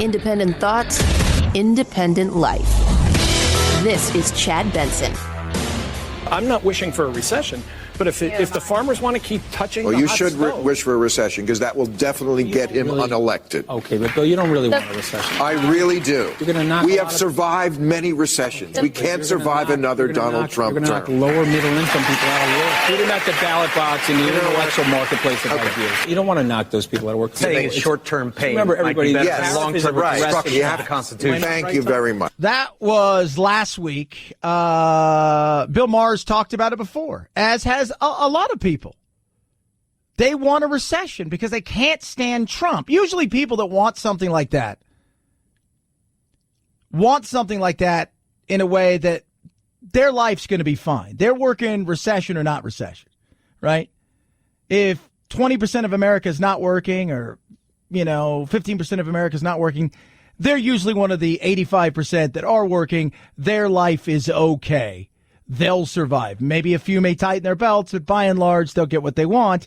Independent thoughts, independent life. This is Chad Benson. I'm not wishing for a recession, but if the farmers want to keep touching the you hot should stove, wish for a recession, because that will definitely get him unelected. Okay, but Bill, you don't really want a recession. I really do. You're gonna knock we have survived many recessions. We can't survive another Donald Trump term. You're going to knock lower middle income people out of work. Put them at the ballot box in the intellectual marketplace of ideas. You don't want to knock those people out of work. Saying short-term pain. Remember, everybody, yes, long-term right. you have the Constitution. Thank you very much. That was last week. Bill Maher talked about it before, as has a lot of people. They want a recession because they can't stand Trump. Usually people that want something like that in a way that their life's going to be fine. They're working recession or not recession, right? If 20% of America is not working, or, 15% of America is not working, they're usually one of the 85% that are working. Their life is okay. They'll survive. Maybe a few may tighten their belts, but by and large, they'll get what they want,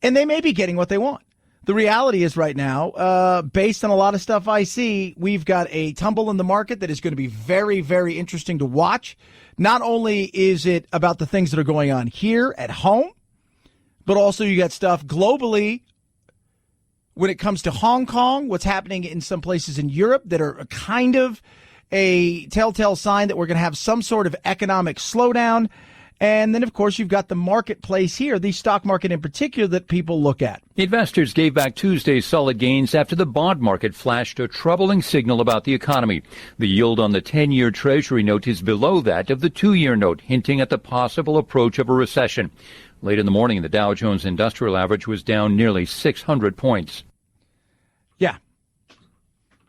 and they may be getting what they want. The reality is right now, based on a lot of stuff I see, we've got a tumble in the market that is going to be very, very interesting to watch. Not only is it about the things that are going on here at home, but also you got stuff globally when it comes to Hong Kong, what's happening in some places in Europe that are kind of a telltale sign that we're going to have some sort of economic slowdown. And then, of course, you've got the marketplace here, the stock market in particular, that people look at. Investors gave back Tuesday's solid gains after the bond market flashed a troubling signal about the economy. The yield on the 10-year Treasury note is below that of the 2-year note, hinting at the possible approach of a recession. Late in the morning, the Dow Jones Industrial Average was down nearly 600 points. Yeah.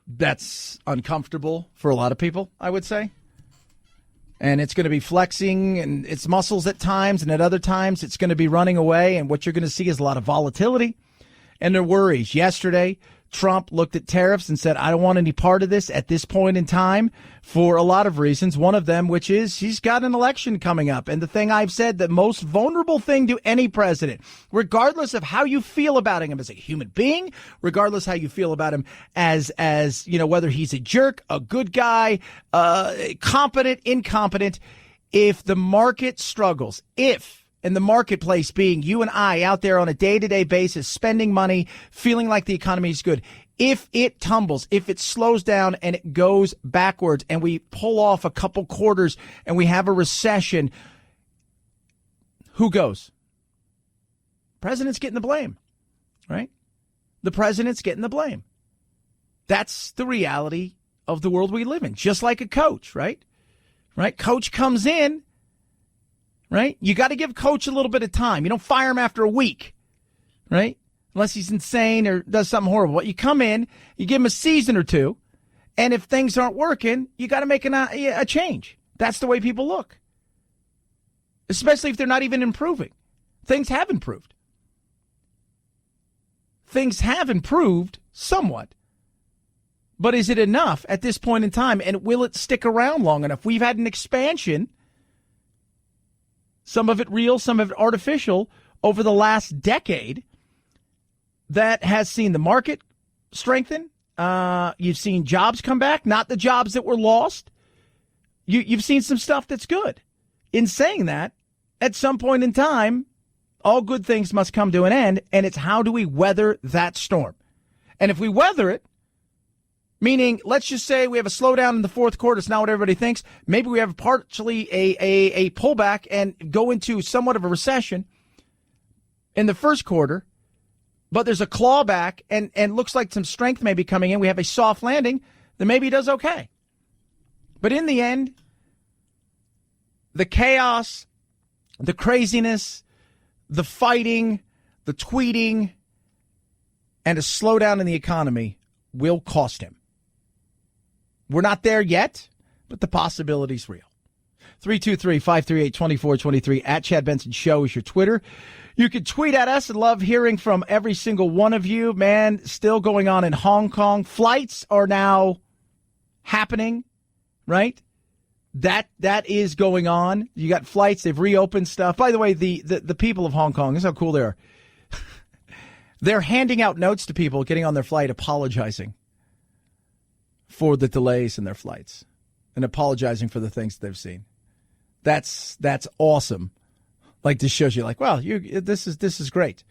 That's uncomfortable for a lot of people, I would say. And it's going to be flexing and its muscles at times, and at other times it's going to be running away. And what you're going to see is a lot of volatility and their worries. Yesterday, Trump looked at tariffs and said, I don't want any part of this at this point in time for a lot of reasons. One of them, which is he's got an election coming up. And the thing I've said, the most vulnerable thing to any president, regardless of how you feel about him as a human being, regardless how you feel about him as whether he's a jerk, a good guy, competent, incompetent, if the market struggles, in the marketplace being you and I out there on a day-to-day basis, spending money, feeling like the economy is good. If it tumbles, if it slows down and it goes backwards and we pull off a couple quarters and we have a recession, who goes? President's getting the blame, right? The president's getting the blame. That's the reality of the world we live in, just like a coach, right? Right? Coach comes in. Right? You got to give coach a little bit of time. You don't fire him after a week, right? Unless he's insane or does something horrible. But you come in, you give him a season or two, and if things aren't working, you got to make a change. That's the way people look, especially if they're not even improving. Things have improved. Things have improved somewhat. But is it enough at this point in time, and will it stick around long enough? We've had an expansion, some of it real, some of it artificial, over the last decade that has seen the market strengthen. You've seen jobs come back, not the jobs that were lost. You've seen some stuff that's good. In saying that, at some point in time, all good things must come to an end, and it's how do we weather that storm? And if we weather it, meaning, let's just say we have a slowdown in the fourth quarter. It's not what everybody thinks. Maybe we have partially a pullback and go into somewhat of a recession in the first quarter, but there's a clawback and looks like some strength may be coming in. We have a soft landing, then maybe he does okay. But in the end, the chaos, the craziness, the fighting, the tweeting, and a slowdown in the economy will cost him. We're not there yet, but the possibility's real. 323-538-2423 at Chad Benson Show is your Twitter. You can tweet at us. I love hearing from every single one of you. Man, still going on in Hong Kong. Flights are now happening, right? That is going on. You got flights. They've reopened stuff. By the way, the people of Hong Kong, this is how cool they are. They're handing out notes to people getting on their flight apologizing. for the delays in their flights and apologizing for the things they've seen. That's awesome. Like, this shows you, like, well, this is great.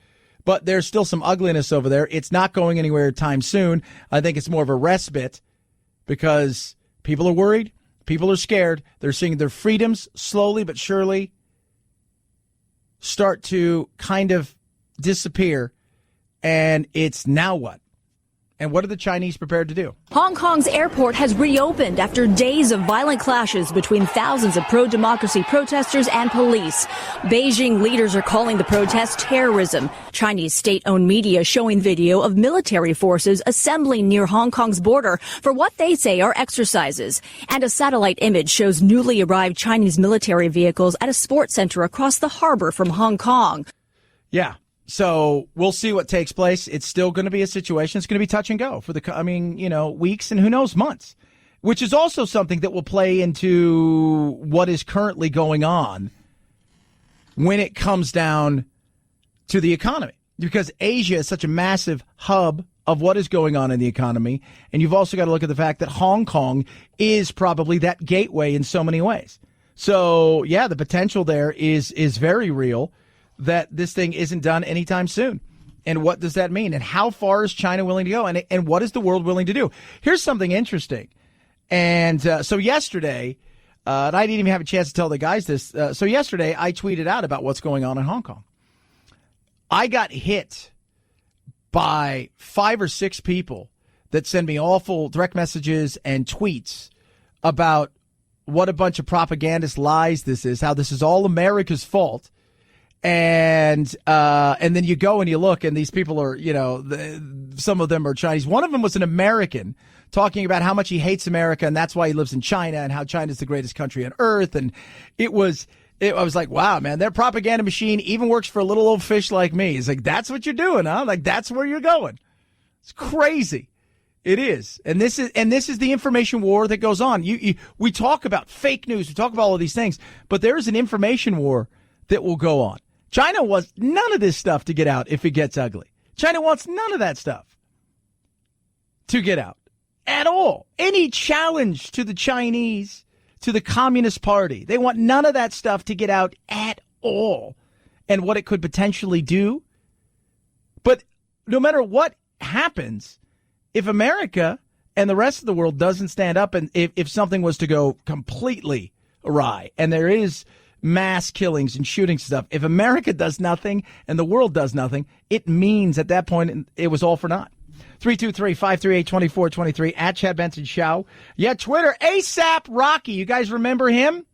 But there's still some ugliness over there. It's not going anywhere anytime soon. I think it's more of a respite because people are worried. People are scared. They're seeing their freedoms slowly but surely start to kind of disappear. And it's now what? And what are the Chinese prepared to do? Hong Kong's airport has reopened after days of violent clashes between thousands of pro-democracy protesters and police. Beijing leaders are calling the protests terrorism. Chinese state-owned media showing video of military forces assembling near Hong Kong's border for what they say are exercises. And a satellite image shows newly arrived Chinese military vehicles at a sports center across the harbor from Hong Kong. Yeah. So we'll see what takes place. It's still going to be a situation. It's going to be touch and go for the weeks and who knows, months, which is also something that will play into what is currently going on when it comes down to the economy, because Asia is such a massive hub of what is going on in the economy. And you've also got to look at the fact that Hong Kong is probably that gateway in so many ways. So, yeah, the potential there is very real that this thing isn't done anytime soon. And what does that mean? And how far is China willing to go? And what is the world willing to do? Here's something interesting. And so yesterday, and I didn't even have a chance to tell the guys this. So yesterday, I tweeted out about what's going on in Hong Kong. I got hit by 5 or 6 people that send me awful direct messages and tweets about what a bunch of propagandist lies this is, how this is all America's fault. And then you go and you look, and these people are, some of them are Chinese. One of them was an American talking about how much he hates America, and that's why he lives in China, and how China is the greatest country on earth. And I was like, wow, man, their propaganda machine even works for a little old fish like me. It's like, that's what you're doing, huh? Like, that's where you're going. It's crazy. It is. And this is the information war that goes on. We talk about fake news. We talk about all of these things, but there is an information war that will go on. China wants none of this stuff to get out if it gets ugly. China wants none of that stuff to get out at all. Any challenge to the Chinese, to the Communist Party, they want none of that stuff to get out at all, and what it could potentially do. But no matter what happens, if America and the rest of the world doesn't stand up, and if something was to go completely awry, and there is mass killings and shooting stuff, if America does nothing and the world does nothing, it means at that point it was all for naught. 323-538-2423 at Chad Benson Show. Yeah, Twitter, ASAP Rocky. You guys remember him?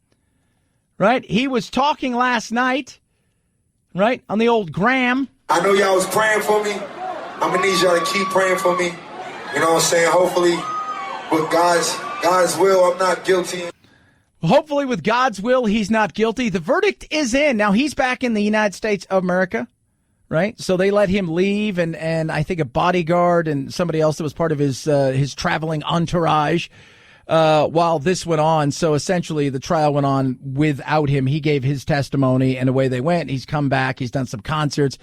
Right? He was talking last night, right, on the old gram. I know y'all was praying for me. I'm going to need y'all to keep praying for me. You know what I'm saying? Hopefully, with God's will, I'm not guilty. Hopefully, with God's will, he's not guilty. The verdict is in. Now, he's back in the United States of America, right? So they let him leave, and I think a bodyguard and somebody else that was part of his traveling entourage while this went on. So essentially, the trial went on without him. He gave his testimony, and away they went. He's come back. He's done some concerts.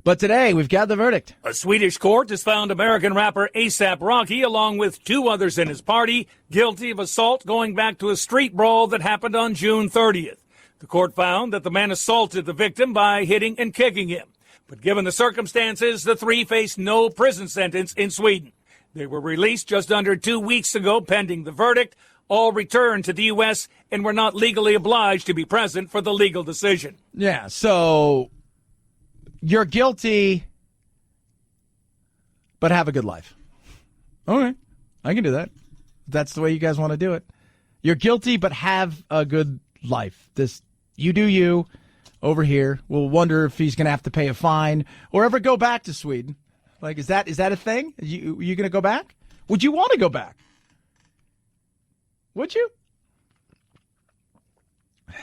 But today, we've got the verdict. A Swedish court has found American rapper A$AP Rocky, along with 2 others in his party, guilty of assault going back to a street brawl that happened on June 30th. The court found that the man assaulted the victim by hitting and kicking him. But given the circumstances, the 3 faced no prison sentence in Sweden. They were released just under 2 weeks ago, pending the verdict. All returned to the U.S. and were not legally obliged to be present for the legal decision. Yeah, so you're guilty, but have a good life. All right, I can do that. That's the way you guys want to do it. You're guilty, but have a good life. You do you over here. We'll wonder if he's going to have to pay a fine or ever go back to Sweden. Like, is that a thing? You going to go back? Would you want to go back? Would you?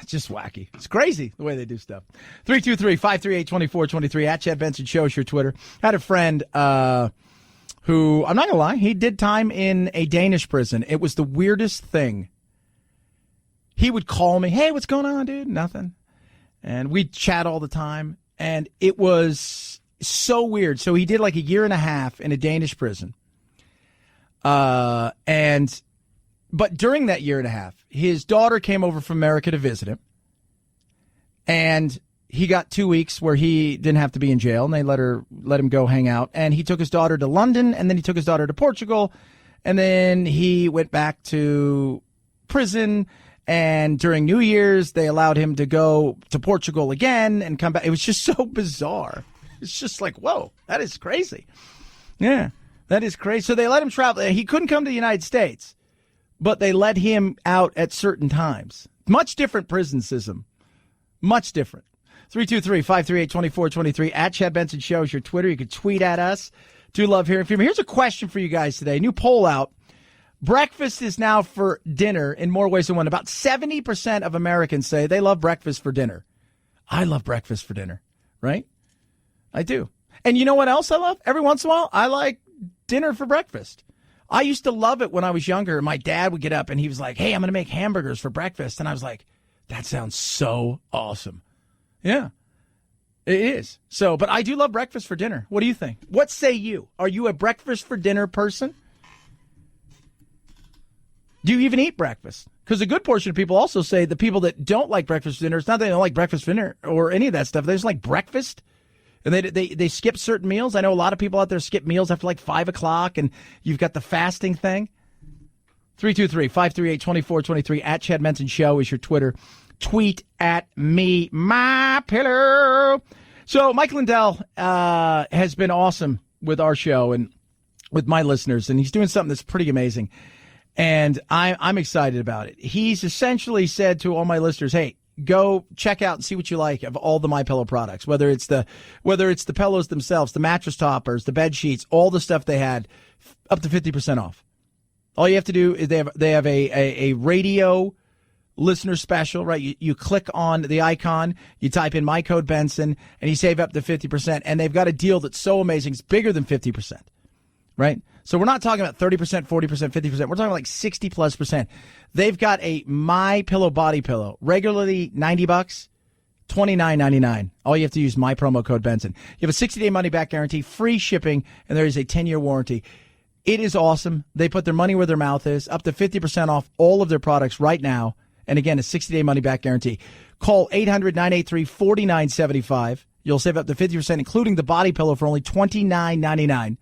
It's just wacky. It's crazy the way they do stuff. 323-538-2423 at Chad Benson Show is your Twitter. I had a friend who, I'm not going to lie, he did time in a Danish prison. It was the weirdest thing. He would call me, hey, what's going on, dude? Nothing. And we'd chat all the time. And it was so weird. So he did like a year and a half in a Danish prison. But during that year and a half, his daughter came over from America to visit him. And he got 2 weeks where he didn't have to be in jail, and they let him go hang out. And he took his daughter to London, and then he took his daughter to Portugal, and then he went back to prison. And during New Year's, they allowed him to go to Portugal again and come back. It was just so bizarre. It's just like, whoa, that is crazy. Yeah, that is crazy. So they let him travel. He couldn't come to the United States, but they let him out at certain times. Much different prison system. Much different. 323-538-2423 at Chad Benson Show is your Twitter. You can tweet at us. Do love hearing from you. Here's a question for you guys today. New poll out. Breakfast is now for dinner in more ways than one. About 70% of Americans say they love breakfast for dinner. I love breakfast for dinner, right? I do. And you know what else I love? Every once in a while, I like dinner for breakfast. I used to love it when I was younger. My dad would get up and he was like, hey, I'm going to make hamburgers for breakfast. And I was like, that sounds so awesome. Yeah, it is. So, but I do love breakfast for dinner. What do you think? What say you? Are you a breakfast for dinner person? Do you even eat breakfast? Because a good portion of people also say the people that don't like breakfast for dinner, it's not that they don't like breakfast for dinner or any of that stuff. They just like breakfast. And they skip certain meals. I know a lot of people out there skip meals after like 5 o'clock, and you've got the fasting thing. 323-538-2423 at Chad Benson Show is your Twitter. Tweet at me, my pillow. So Mike Lindell has been awesome with our show and with my listeners, and he's doing something that's pretty amazing. And I'm excited about it. He's essentially said to all my listeners, hey, go check out and see what you like of all the MyPillow products, whether it's the pillows themselves, the mattress toppers, the bed sheets, all the stuff they had, up to 50% off. All you have to do is they have a radio listener special, right? You click on the icon, you type in my code Benson, and you save up to 50%. And they've got a deal that's so amazing, it's bigger than 50%, right? So we're not talking about 30%, 40%, 50%. We're talking like 60+%. They've got a MyPillow body pillow, regularly $90, $29.99. All you have to use my promo code Benson. You have a 60-day money-back guarantee, free shipping, and there is a 10-year warranty. It is awesome. They put their money where their mouth is, up to 50% off all of their products right now. And again, a 60-day money-back guarantee. Call 800-983-4975. You'll save up to 50%, including the body pillow, for only $29.99.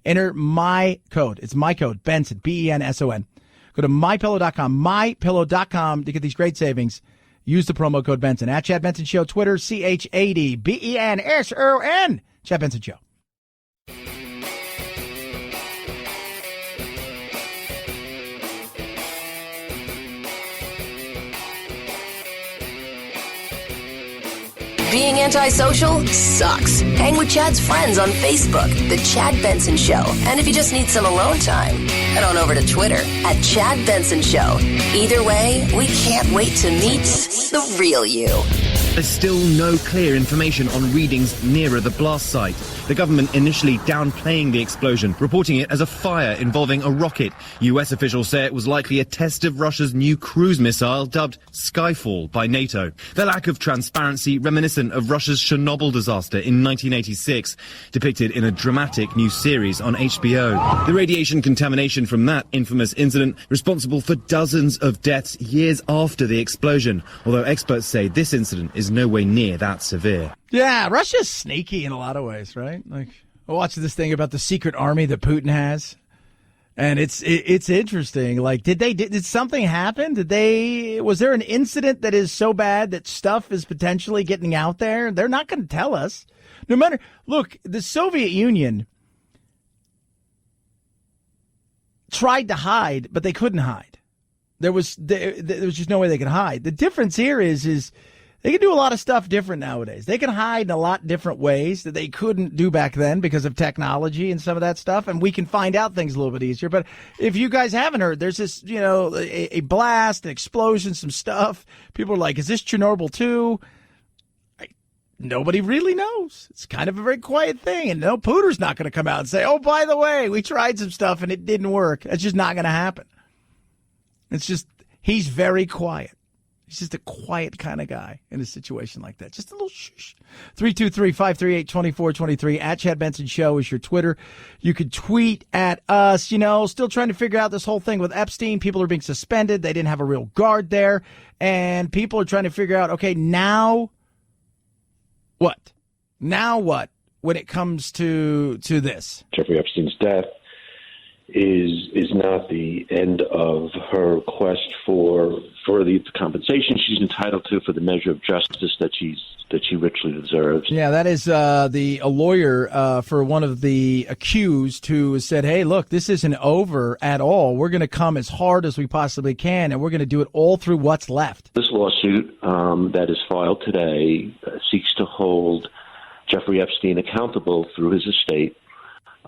Enter my code. It's my code, Benson, B-E-N-S-O-N. Go to mypillow.com, mypillow.com to get these great savings. Use the promo code Benson. At Chad Benson Show, Twitter, CHADBENSON. Chad Benson Show. Being antisocial sucks. Hang with Chad's friends on Facebook, The Chad Benson Show. And if you just need some alone time, head on over to Twitter at Chad Benson Show. Either way, we can't wait to meet the real you. There's still no clear information on readings nearer the blast site. The government initially downplaying the explosion, reporting it as a fire involving a rocket. US officials say it was likely a test of Russia's new cruise missile dubbed Skyfall by NATO. The lack of transparency reminiscent of Russia's Chernobyl disaster in 1986, depicted in a dramatic new series on HBO. The radiation contamination from that infamous incident responsible for dozens of deaths years after the explosion, although experts say this incident is no way near that severe. Yeah, Russia's sneaky in a lot of ways, right? Like, I watched this thing about the secret army that Putin has, and it's interesting. Like, did something happen? Was there an incident that is so bad that stuff is potentially getting out there? They're not going to tell us. No matter, look, the Soviet Union tried to hide, but they couldn't hide. There was just no way they could hide. The difference here is they can do a lot of stuff different nowadays. They can hide in a lot different ways that they couldn't do back then because of technology and some of that stuff. And we can find out things a little bit easier. But if you guys haven't heard, there's this, a blast, an explosion, some stuff. People are like, is this Chernobyl 2? Nobody really knows. It's kind of a very quiet thing. And no, Putin's not going to come out and say, oh, by the way, we tried some stuff and it didn't work. That's just not going to happen. It's just, he's very quiet. He's just a quiet kind of guy in a situation like that. Just a little shh. 323-538-2423. At Chad Benson Show is your Twitter. You could tweet at us. Still trying to figure out this whole thing with Epstein. People are being suspended. They didn't have a real guard there. And people are trying to figure out, okay, now what? Now what when it comes to this? Jeffrey Epstein's death is not the end of her quest for the compensation she's entitled to, for the measure of justice that she richly deserves. Yeah, that is a lawyer for one of the accused who said, hey, look, this isn't over at all. We're going to come as hard as we possibly can, and we're going to do it all through what's left. This lawsuit that is filed today seeks to hold Jeffrey Epstein accountable through his estate,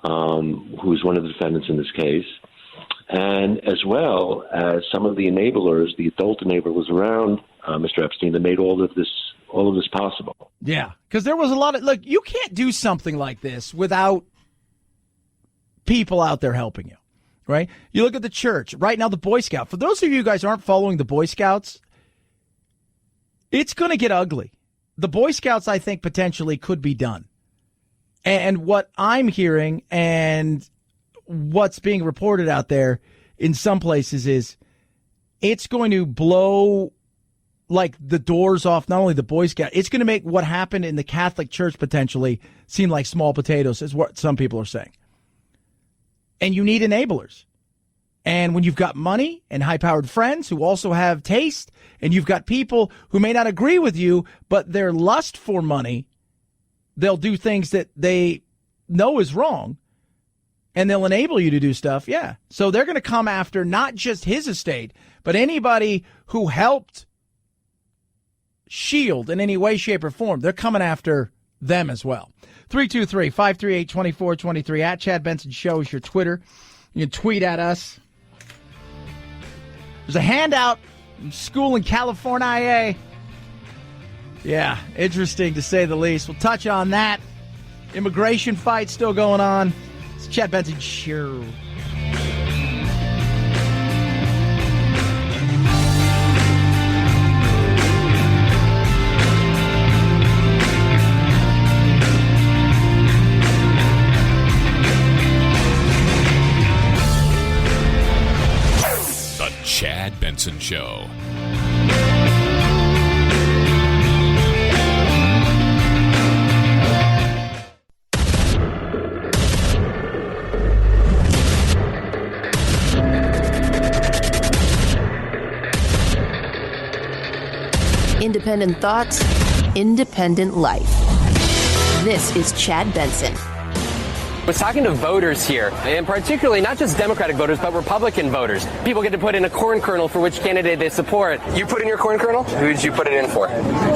who is one of the defendants in this case, and as well as some of the enablers, the adult enablers around Mr. Epstein that made all of this possible. Yeah, because there was a lot of, look, you can't do something like this without people out there helping you, right? You look at the church right now, the Boy Scout. For those of you guys who aren't following the Boy Scouts, it's going to get ugly. The Boy Scouts, I think, potentially could be done. And what I'm hearing and what's being reported out there in some places is it's going to blow like the doors off not only the Boy Scout, it's going to make what happened in the Catholic Church potentially seem like small potatoes, is what some people are saying. And you need enablers. And when you've got money and high-powered friends who also have taste, and you've got people who may not agree with you, but their lust for money, they'll do things that they know is wrong, and they'll enable you to do stuff. Yeah. So they're going to come after not just his estate, but anybody who helped Shield in any way, shape, or form. They're coming after them as well. 323-538-2423. At Chad Benson Show is your Twitter. You can tweet at us. There's a handout from school in California. Yeah, interesting to say the least. We'll touch on that. Immigration fight still going on. It's Chad Benson Show. The Chad Benson Show. Independent thoughts, independent life. This is Chad Benson. I was talking to voters here, and particularly not just Democratic voters, but Republican voters. People get to put in a corn kernel for which candidate they support. You put in your corn kernel? Who did you put it in for?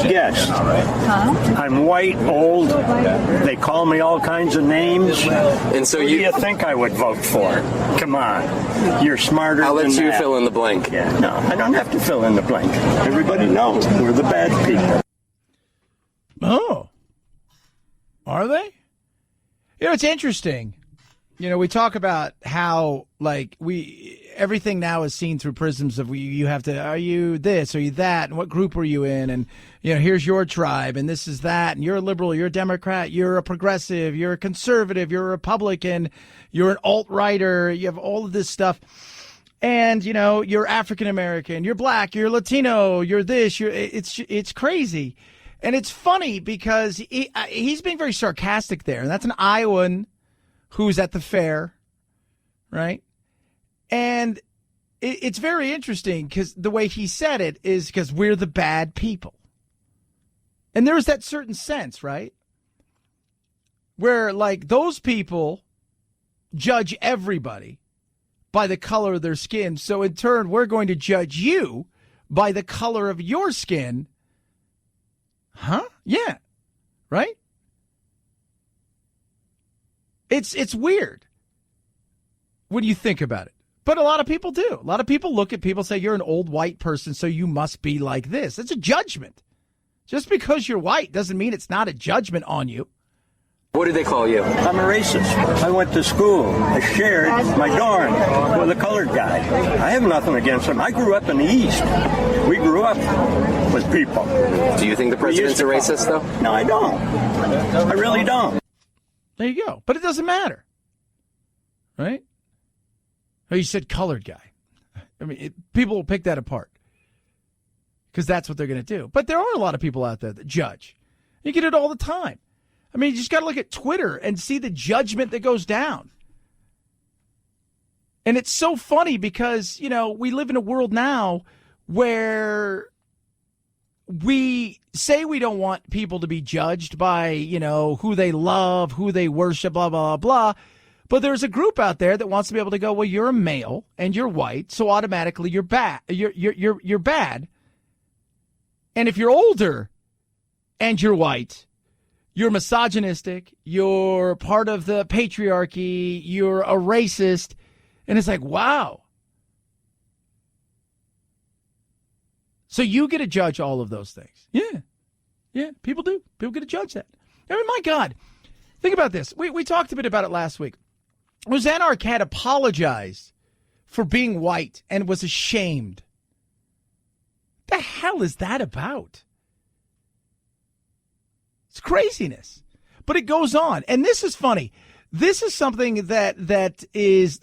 Yes. I'm white, old. They call me all kinds of names. And so Who do you think I would vote for? Come on. You're smarter than that. I'll let you fill in the blank. Yeah, no, I don't have to fill in the blank. Everybody knows we're the bad people. Oh. Are they? It's interesting. We talk about how, everything now is seen through prisms of you have to, are you this, are you that, and what group are you in, and, here's your tribe, and this is that, and you're a liberal, you're a Democrat, you're a progressive, you're a conservative, you're a Republican, you're an alt-righter, you have all of this stuff, and, you're African-American, you're black, you're Latino, you're this, it's crazy. And it's funny because he's being very sarcastic there. And that's an Iowan who's at the fair, right? And it's very interesting because the way he said it is because we're the bad people. And there's that certain sense, right? Where, those people judge everybody by the color of their skin. So, in turn, we're going to judge you by the color of your skin. Huh? Yeah. Right? It's weird when you think about it. But a lot of people do. A lot of people look at people and say, you're an old white person, so you must be like this. It's a judgment. Just because you're white doesn't mean it's not a judgment on you. What do they call you? I'm a racist. I went to school. I shared my dorm with a colored guy. I have nothing against him. I grew up in the East. We grew up with people. Do you think the president's a racist, though? No, I don't. I really don't. There you go. But it doesn't matter. Right? Oh, you said colored guy. I mean, people will pick that apart because that's what they're going to do. But there are a lot of people out there that judge. You get it all the time. I mean, you just got to look at Twitter and see the judgment that goes down. And it's so funny because, you know, we live in a world now where we say we don't want people to be judged by, you know, who they love, who they worship, blah, blah, blah. But there's a group out there that wants to be able to go, well, you're a male and you're white, so automatically you're bad. You're bad. And if you're older and you're white, you're misogynistic, you're part of the patriarchy, you're a racist. And it's like, wow. So you get to judge all of those things. Yeah. Yeah, people do. People get to judge that. I mean, my God. Think about this. We talked a bit about it last week. Roseanne Arquette apologized for being white and was ashamed. The hell is that about? It's craziness. But it goes on. And this is funny. This is something that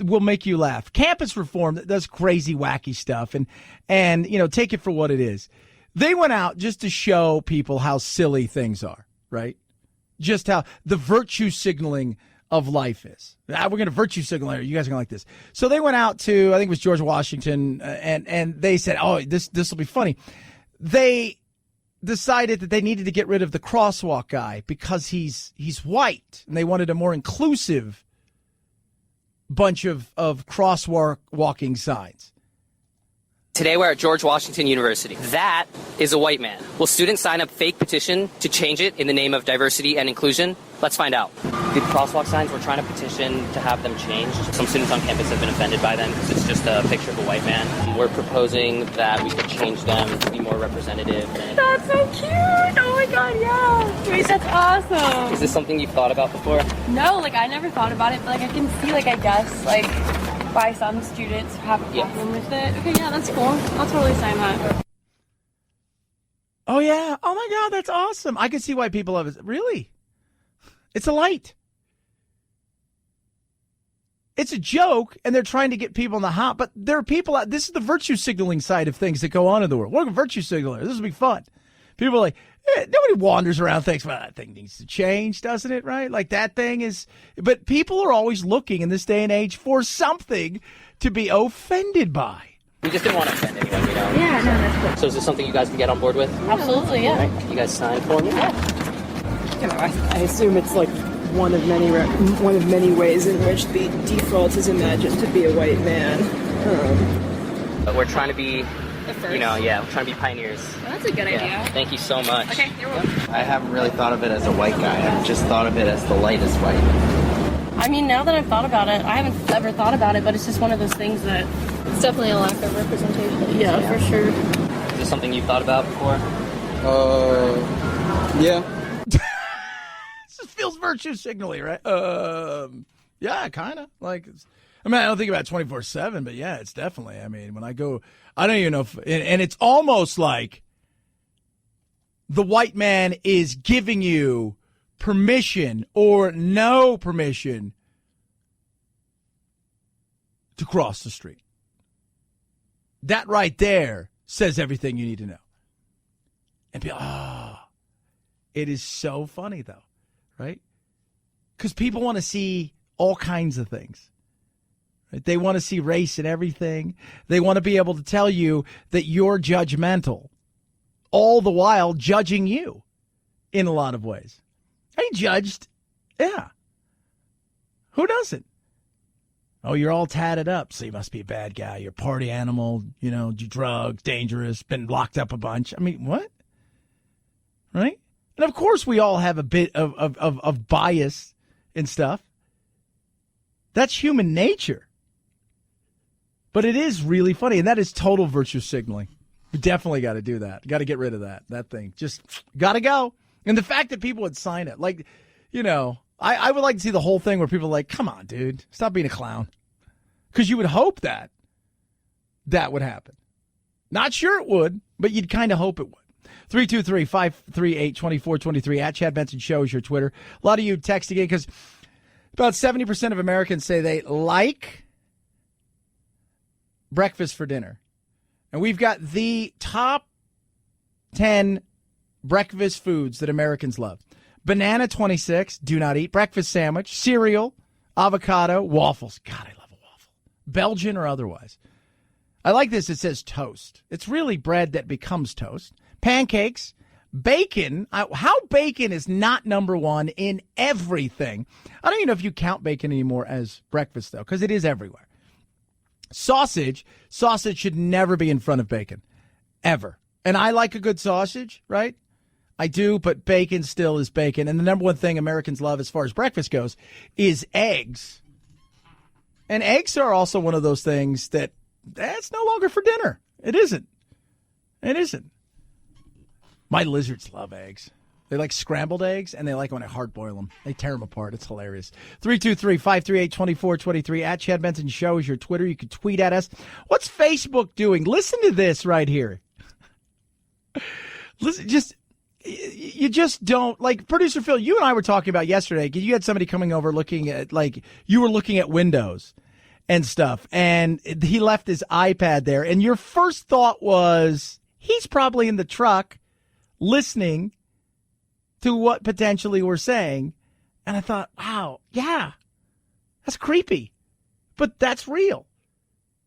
will make you laugh. Campus Reform that does crazy, wacky stuff and you know, take it for what it is. They went out just to show people how silly things are, right? Just how the virtue signaling of life is. We're going to virtue signal here. You guys are going to like this. So they went out to, I think it was George Washington, and they said, oh, this will be funny. They decided that they needed to get rid of the crosswalk guy because he's white, and they wanted a more inclusive bunch of crosswalk walking signs. Today we're at George Washington University. That is a white man. Will students sign a fake petition to change it in the name of diversity and inclusion? Let's find out. The crosswalk signs, we're trying to petition to have them changed. Some students on campus have been offended by them because it's just a picture of a white man. We're proposing that we could change them to be more representative. That's so cute! Oh my God, yeah! Wait, that's awesome! Is this something you've thought about before? No, I never thought about it, but I can see, I guess, why some students have a problem with it. Okay, yeah, that's cool. I'll totally sign that. Oh, yeah. Oh, my God, that's awesome. I can see why people have it. Really? It's a light. It's a joke, and they're trying to get people in the hot, but there are people out. This is the virtue signaling side of things that go on in the world. We're a virtue signaler. This will be fun. People are like, nobody wanders around and thinks, well, that thing needs to change, doesn't it? Right? Like that thing is, but people are always looking in this day and age for something to be offended by. We just didn't want to offend anyone, you know? Yeah, no, that's cool. So is this something you guys can get on board with? Absolutely, yeah. Right. You guys sign for me? I assume it's one of many ways in which the default is imagined to be a white man. But we're trying to be, we're trying to be pioneers. Well, that's a good idea. Thank you so much. Okay, you're welcome. I haven't really thought of it as a white guy. I've just thought of it as the lightest white. I mean, now that I've thought about it, I haven't ever thought about it, but it's just one of those things that it's definitely a lack of representation. Yeah, for sure. Is this something you've thought about before? Yeah. This feels virtue signaling, right? Yeah, kind of. I don't think about it 24/7, but yeah, it's definitely. I mean, when I go, I don't even know if, and it's almost like the white man is giving you permission or no permission to cross the street. That right there says everything you need to know. And it is so funny though, right? Because people want to see all kinds of things. Right? They want to see race in everything. They want to be able to tell you that you're judgmental, all the while judging you in a lot of ways. I judged. Yeah. Who doesn't? Oh, you're all tatted up, so you must be a bad guy. You're a party animal, do drugs, dangerous, been locked up a bunch. I mean, what? Right? And of course we all have a bit of bias and stuff. That's human nature. But it is really funny, and that is total virtue signaling. We definitely got to do that. Got to get rid of that thing. Just got to go. And the fact that people would sign it, I would like to see the whole thing where people are like, come on, dude, stop being a clown. Because you would hope that would happen. Not sure it would, but you'd kind of hope it would. 323-538-2423 at Chad Benson Show is your Twitter. A lot of you texting in because about 70% of Americans say they like breakfast for dinner. And we've got the top 10 breakfast foods that Americans love. Banana, 26, do not eat. Breakfast sandwich, cereal, avocado, waffles. God, I love a waffle. Belgian or otherwise. I like this. It says toast. It's really bread that becomes toast. Pancakes, bacon. How bacon is not number one in everything. I don't even know if you count bacon anymore as breakfast, though, because it is everywhere. Sausage should never be in front of bacon, ever. And I like a good sausage, right? I do, but bacon still is bacon. And the number one thing Americans love as far as breakfast goes is eggs. And eggs are also one of those things that's no longer for dinner. It isn't. It isn't. My lizards love eggs. They like scrambled eggs, and they like when I hard boil them. They tear them apart. It's hilarious. 323-538-2423 at Chad Benson Show is your Twitter. You can tweet at us. What's Facebook doing? Listen to this right here. Listen, you just don't, like Producer Phil, you and I were talking about yesterday. You had somebody coming over looking at, like, you were looking at windows and stuff, and he left his iPad there, and your first thought was, he's probably in the truck listening to what potentially we're saying. And I thought, wow, yeah, that's creepy, but that's real.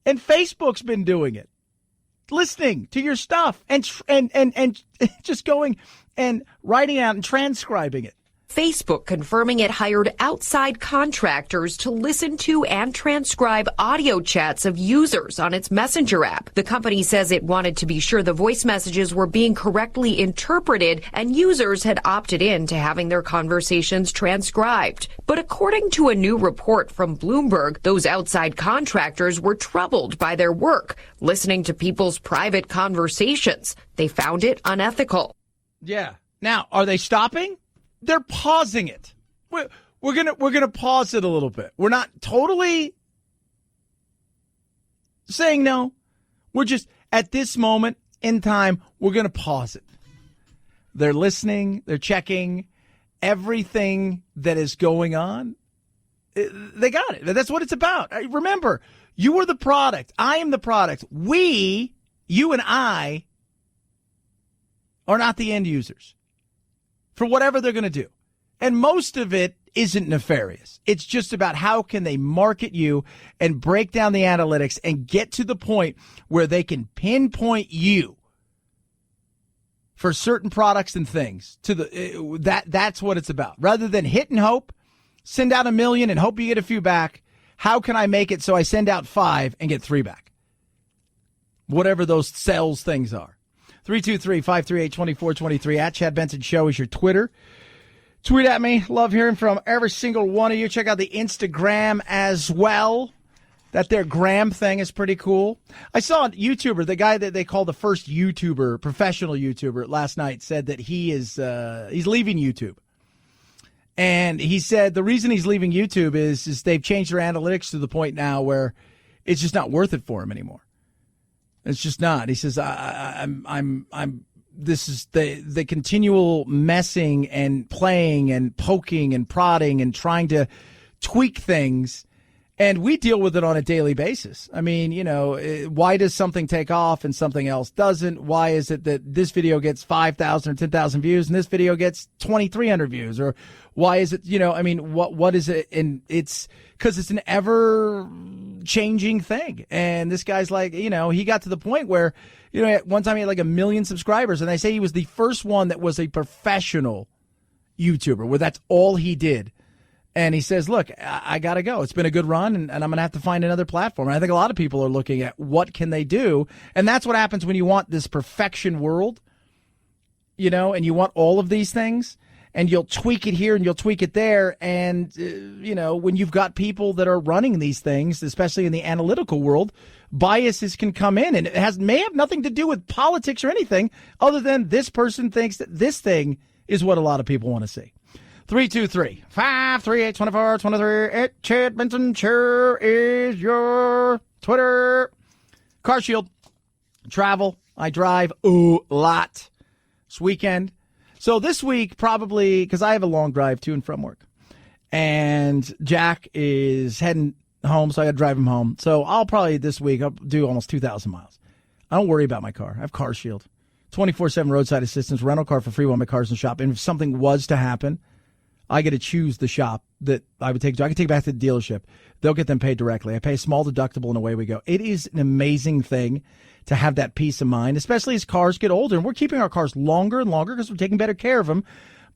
And Facebook's been doing it, listening to your stuff and just going and writing out and transcribing it. Facebook confirming it hired outside contractors to listen to and transcribe audio chats of users on its Messenger app. The company says it wanted to be sure the voice messages were being correctly interpreted and users had opted in to having their conversations transcribed. But according to a new report from Bloomberg, those outside contractors were troubled by their work, listening to people's private conversations. They found it unethical. Yeah. Now, are they stopping? They're pausing it. We're gonna pause it a little bit. We're not totally saying no. We're just at this moment in time, we're gonna pause it. They're listening. They're checking everything that is going on. They got it. That's what it's about. Remember, you are the product. I am the product. You and I, are not the end users for whatever they're going to do. And most of it isn't nefarious. It's just about how can they market you and break down the analytics and get to the point where they can pinpoint you for certain products and things. That's what it's about. Rather than hit and hope, send out 1 million and hope you get a few back. How can I make it so I send out 5 and get 3 back? Whatever those sales things are. 323-538-2423 at Chad Benson Show is your Twitter. Tweet at me. Love hearing from every single one of you. Check out the Instagram as well. That their gram thing is pretty cool. I saw a YouTuber, the guy that they call the first YouTuber, professional YouTuber, last night said that he's leaving YouTube. And he said the reason he's leaving YouTube is they've changed their analytics to the point now where it's just not worth it for him anymore. It's just not. He says, this is the continual messing and playing and poking and prodding and trying to tweak things. And we deal with it on a daily basis. I mean, why does something take off and something else doesn't? Why is it that this video gets 5,000 or 10,000 views and this video gets 2,300 views? Or why is it, what is it? And it's because it's an ever changing thing. And this guy's like, he got to the point where, at one time he had like 1 million subscribers. And they say he was the first one that was a professional YouTuber where that's all he did. And he says, look, I got to go. It's been a good run, and I'm going to have to find another platform. And I think a lot of people are looking at what can they do. And that's what happens when you want this perfection world, and you want all of these things. And you'll tweak it here and you'll tweak it there. And, when you've got people that are running these things, especially in the analytical world, biases can come in. And it may have nothing to do with politics or anything other than this person thinks that this thing is what a lot of people want to see. 323-538-2423. Chad Benson Show is your Twitter. Car Shield. Travel. I drive a lot this weekend. So this week, probably, because I have a long drive to and from work. And Jack is heading home, so I got to drive him home. So I'll probably this week, I'll do almost 2,000 miles. I don't worry about my car. I have Car Shield. 24/7 roadside assistance, rental car for free while my car's in the shop. And if something was to happen, I get to choose the shop that I would take to. I can take it back to the dealership. They'll get them paid directly. I pay a small deductible and away we go. It is an amazing thing to have that peace of mind, especially as cars get older. And we're keeping our cars longer and longer because we're taking better care of them.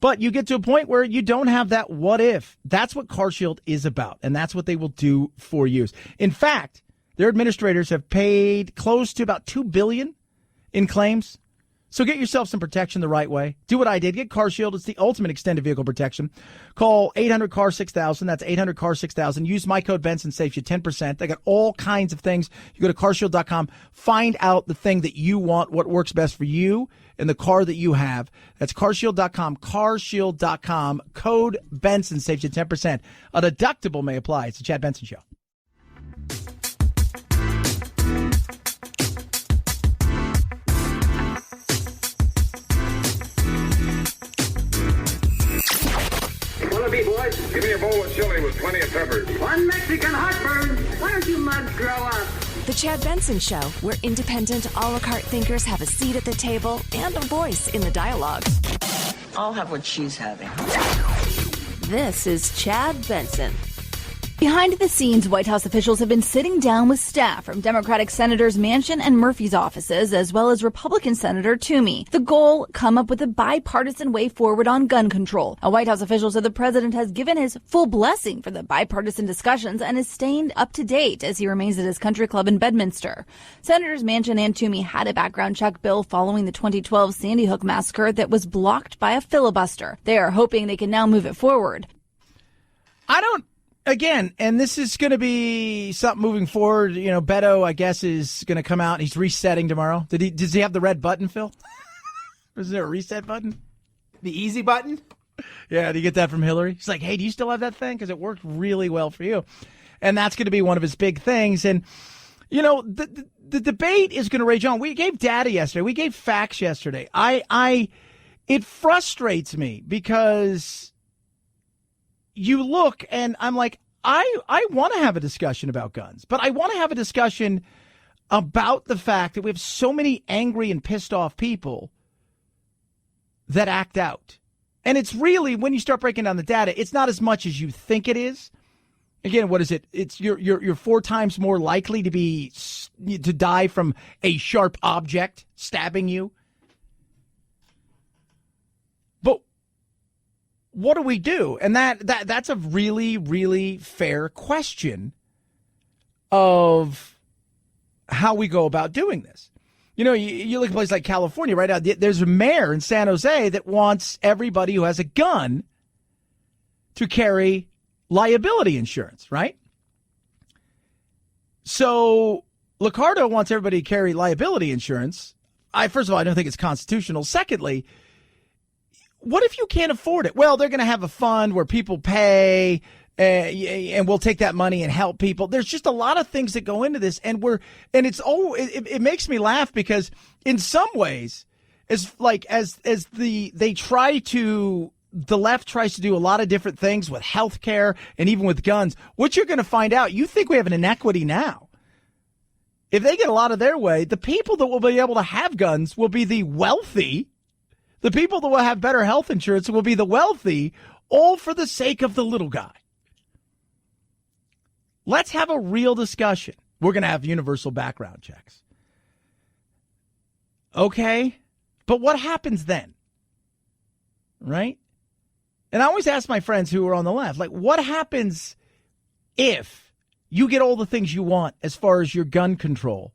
But you get to a point where you don't have that what if. That's what Car Shield is about, and that's what they will do for you. In fact, their administrators have paid close to about $2 billion in claims. So get yourself some protection the right way. Do what I did. Get Car Shield. It's the ultimate extended vehicle protection. Call 800-CAR-6000. That's 800-CAR-6000. Use my code Benson. Saves you 10%. They got all kinds of things. You go to carshield.com. Find out the thing that you want, what works best for you and the car that you have. That's carshield.com. Carshield.com. Code Benson saves you 10%. A deductible may apply. It's the Chad Benson Show. Boys, give me a bowl of chili with plenty of peppers. One Mexican heartburn. Why don't you mugs grow up? The Chad Benson Show, where independent, a la carte thinkers have a seat at the table and a voice in the dialogue. I'll have what she's having. This is Chad Benson. Behind the scenes, White House officials have been sitting down with staff from Democratic Senators Manchin and Murphy's offices, as well as Republican Senator Toomey. The goal, come up with a bipartisan way forward on gun control. A White House official said the president has given his full blessing for the bipartisan discussions and is staying up to date as he remains at his country club in Bedminster. Senators Manchin and Toomey had a background check bill following the 2012 Sandy Hook massacre that was blocked by a filibuster. They are hoping they can now move it forward. Again, and this is going to be something moving forward. You know, Beto, I guess, is going to come out. He's resetting tomorrow. Does he have the red button, Phil? Is there a reset button? The easy button? Yeah, do you get that from Hillary? She's like, hey, do you still have that thing? Because it worked really well for you. And that's going to be one of his big things. And, you know, the debate is going to rage on. We gave data yesterday. We gave facts yesterday. It frustrates me because you look and I'm like, I want to have a discussion about guns, but I want to have a discussion about the fact that we have so many angry and pissed off people that act out. And it's really, when you start breaking down the data, it's not as much as you think it is. Again, what is it? It's you're 4 times more likely to die from a sharp object stabbing you. But what do we do? And that's a really, really fair question of how we go about doing this. You know, you look at a place like California right now, there's a mayor in San Jose that wants everybody who has a gun to carry liability insurance, right? So Liccardo wants everybody to carry liability insurance. First of all, I don't think it's constitutional. Secondly, what if you can't afford it? Well, they're going to have a fund where people pay and we'll take that money and help people. There's just a lot of things that go into this, and it makes me laugh because in some ways, the left tries to do a lot of different things with health care and even with guns. What you're going to find out, you think we have an inequity now. If they get a lot of their way, the people that will be able to have guns will be the wealthy. The people that will have better health insurance will be the wealthy, all for the sake of the little guy. Let's have a real discussion. We're going to have universal background checks. Okay, but what happens then? Right? And I always ask my friends who are on the left, like, what happens if you get all the things you want as far as your gun control,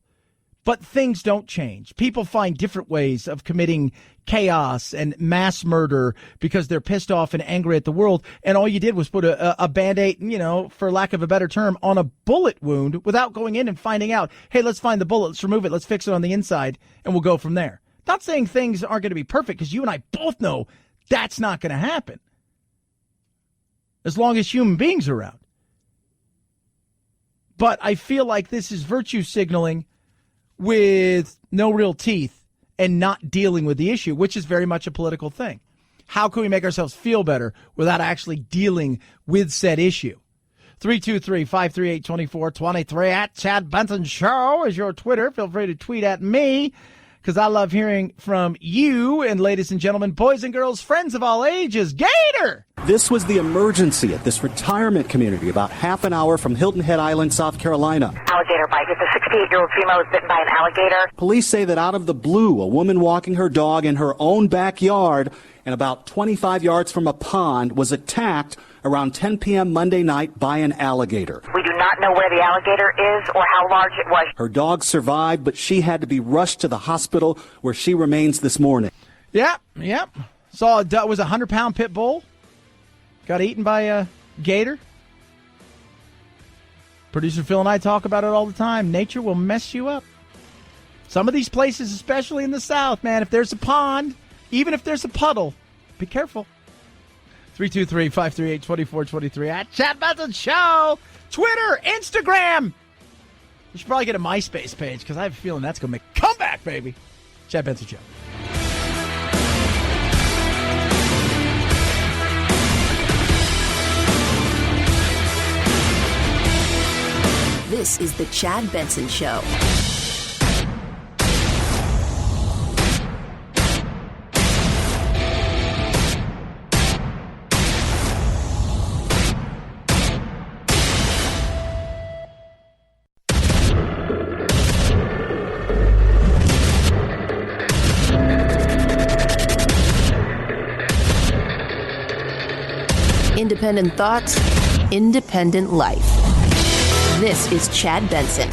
but things don't change? People find different ways of committing chaos and mass murder because they're pissed off and angry at the world. And all you did was put a Band-Aid, for lack of a better term, on a bullet wound without going in and finding out, hey, let's find the bullet, let's remove it, let's fix it on the inside, and we'll go from there. Not saying things aren't going to be perfect, because you and I both know that's not going to happen. as long as human beings are around. But I feel like this is virtue signaling with no real teeth and not dealing with the issue, which is very much a political thing. How can we make ourselves feel better without actually dealing with said issue? 323-538-2423 at Chad Benson Show is your Twitter. Feel free to tweet at me because I love hearing from you. And ladies and gentlemen, boys and girls, friends of all ages, Gator! This was the emergency at this retirement community about half an hour from Hilton Head Island, South Carolina. Alligator bite. It's a 68-year-old female was bitten by an alligator. Police say that out of the blue, a woman walking her dog in her own backyard and about 25 yards from a pond was attacked around 10 p.m. Monday night by an alligator. We do not know where the alligator is or how large it was. Her dog survived, but she had to be rushed to the hospital where she remains this morning. Yep. Saw it was a 100-pound pit bull. Got eaten by a gator. Producer Phil and I talk about it all the time. Nature will mess you up. Some of these places, especially in the South, man, if there's a pond, even if there's a puddle, be careful. 323-538-2423 at Chad Benson Show. Twitter, Instagram. You should probably get a MySpace page because I have a feeling that's going to make a comeback, baby. Chad Benson Show. This is the Chad Benson Show. Independent thoughts, independent life. This is Chad Benson.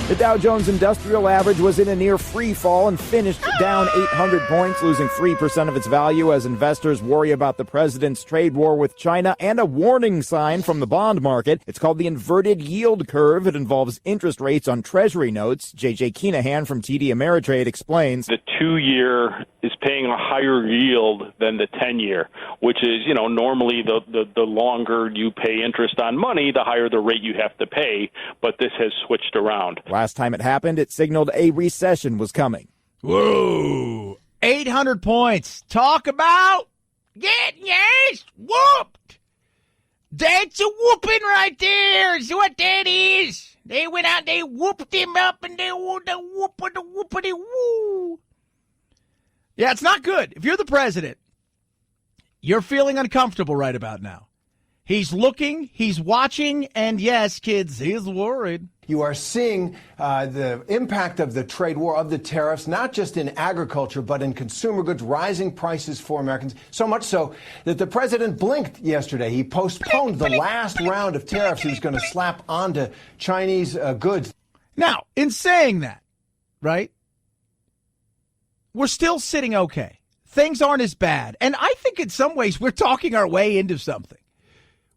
The Dow Jones Industrial Average was in a near free fall and finished down 800 points, losing 3% of its value as investors worry about the president's trade war with China and a warning sign from the bond market. It's called the inverted yield curve. It involves interest rates on Treasury notes. J.J. Keenahan from TD Ameritrade explains. The 2-year is paying a higher yield than the 10-year, which is, normally the longer you pay interest on money, the higher the rate you have to pay. But this has switched around. Last time it happened, it signaled a recession was coming. Whoa. 800 points. Talk about getting your ass whooped. That's a whooping right there is what that is. They went out, they whooped him up, and they whoopity woo. Yeah, it's not good. If you're the president, you're feeling uncomfortable right about now. He's looking, he's watching, and yes, kids, he's worried. You are seeing the impact of the trade war, of the tariffs, not just in agriculture, but in consumer goods, rising prices for Americans. So much so that the president blinked yesterday. He postponed the last round of tariffs he was going to slap onto Chinese goods. Now, in saying that, right, we're still sitting okay. Things aren't as bad. And I think in some ways we're talking our way into something.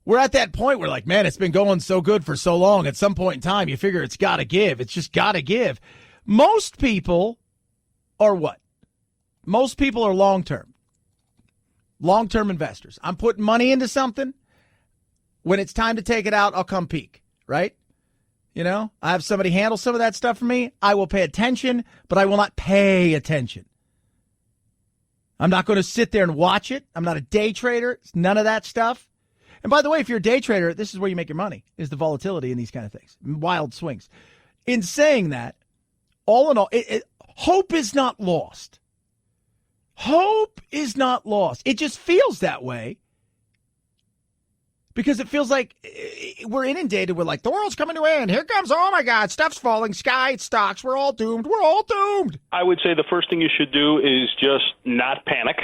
We're at that point where, like, man, it's been going so good for so long. At some point in time, you figure it's got to give. It's just got to give. Most people are what? Most people are long-term. Long-term investors. I'm putting money into something. When it's time to take it out, I'll come peek, right? I have somebody handle some of that stuff for me. I will pay attention, but I will not pay attention. I'm not going to sit there and watch it. I'm not a day trader. It's none of that stuff. And by the way, if you're a day trader, this is where you make your money, is the volatility in these kind of things, wild swings. In saying that, all in all, hope is not lost. Hope is not lost. It just feels that way because it feels like we're inundated with, like, the world's coming to an end. Here comes, oh, my God, stuff's falling, sky, stocks, we're all doomed. We're all doomed. I would say the first thing you should do is just not panic.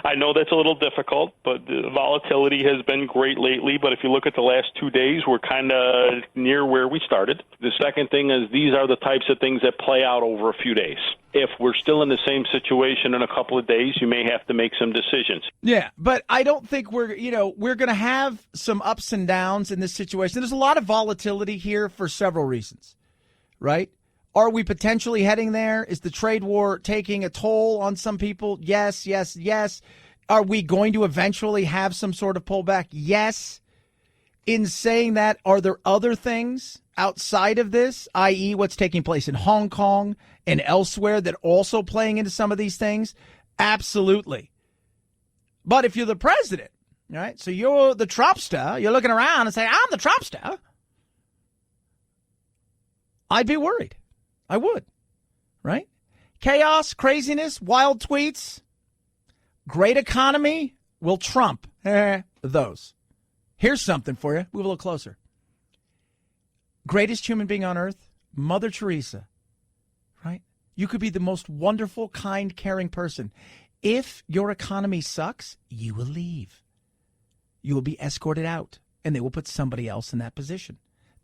I know that's a little difficult, but the volatility has been great lately. But if you look at the last 2 days, we're kind of near where we started. The second thing is these are the types of things that play out over a few days. If we're still in the same situation in a couple of days, you may have to make some decisions. Yeah, but I don't think we're going to have some ups and downs in this situation. There's a lot of volatility here for several reasons, right? Are we potentially heading there? Is the trade war taking a toll on some people? Yes, yes, yes. Are we going to eventually have some sort of pullback? Yes. In saying that, are there other things outside of this, i.e. what's taking place in Hong Kong and elsewhere that also playing into some of these things? Absolutely. But if you're the president, right, so you're the Trumpster, you're looking around and saying, I'm the Trumpster, I'd be worried. I would, right? Chaos, craziness, wild tweets, great economy will trump those. Here's something for you. Move a little closer. Greatest human being on earth, Mother Teresa, right? You could be the most wonderful, kind, caring person. If your economy sucks, you will leave. You will be escorted out, and they will put somebody else in that position.